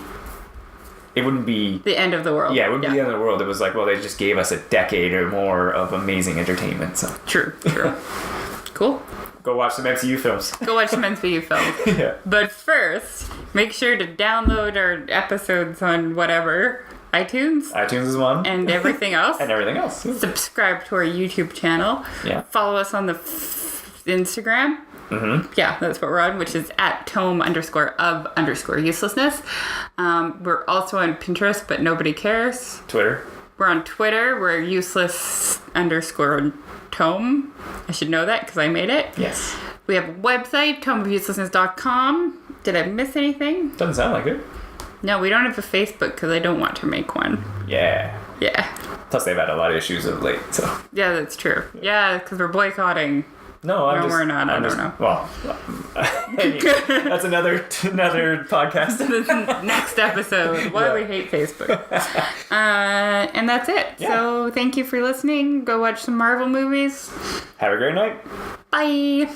B: It wouldn't be...
A: the end of the world.
B: Yeah, it wouldn't be the end of the world. It was like, well, they just gave us a decade or more of amazing entertainment. So.
A: True. Cool.
B: Go watch some MCU films.
A: Yeah. But first, make sure to download our episodes on whatever. iTunes.
B: iTunes is one.
A: And everything else.
B: Subscribe
A: to our YouTube channel.
B: Yeah.
A: Follow us on the Instagram.
B: Mm-hmm.
A: Yeah, that's what we're on, which is at Tome_of_Uselessness. We're also on Pinterest, but nobody cares.
B: Twitter.
A: We're on Twitter. We're useless_tome. I should know that because I made it.
B: Yes.
A: We have a website, tomeofuselessness.com. Did I miss anything?
B: Doesn't sound like it.
A: No, we don't have a Facebook because I don't want to make one.
B: Yeah. Plus, they've had a lot of issues of late, so.
A: Yeah, that's true. Yeah, because we're boycotting.
B: No,
A: we're not. I don't know.
B: Well, anyway, that's another podcast.
A: Next episode. Why we hate Facebook. And that's it. Yeah. So thank you for listening. Go watch some Marvel movies.
B: Have a great night.
A: Bye.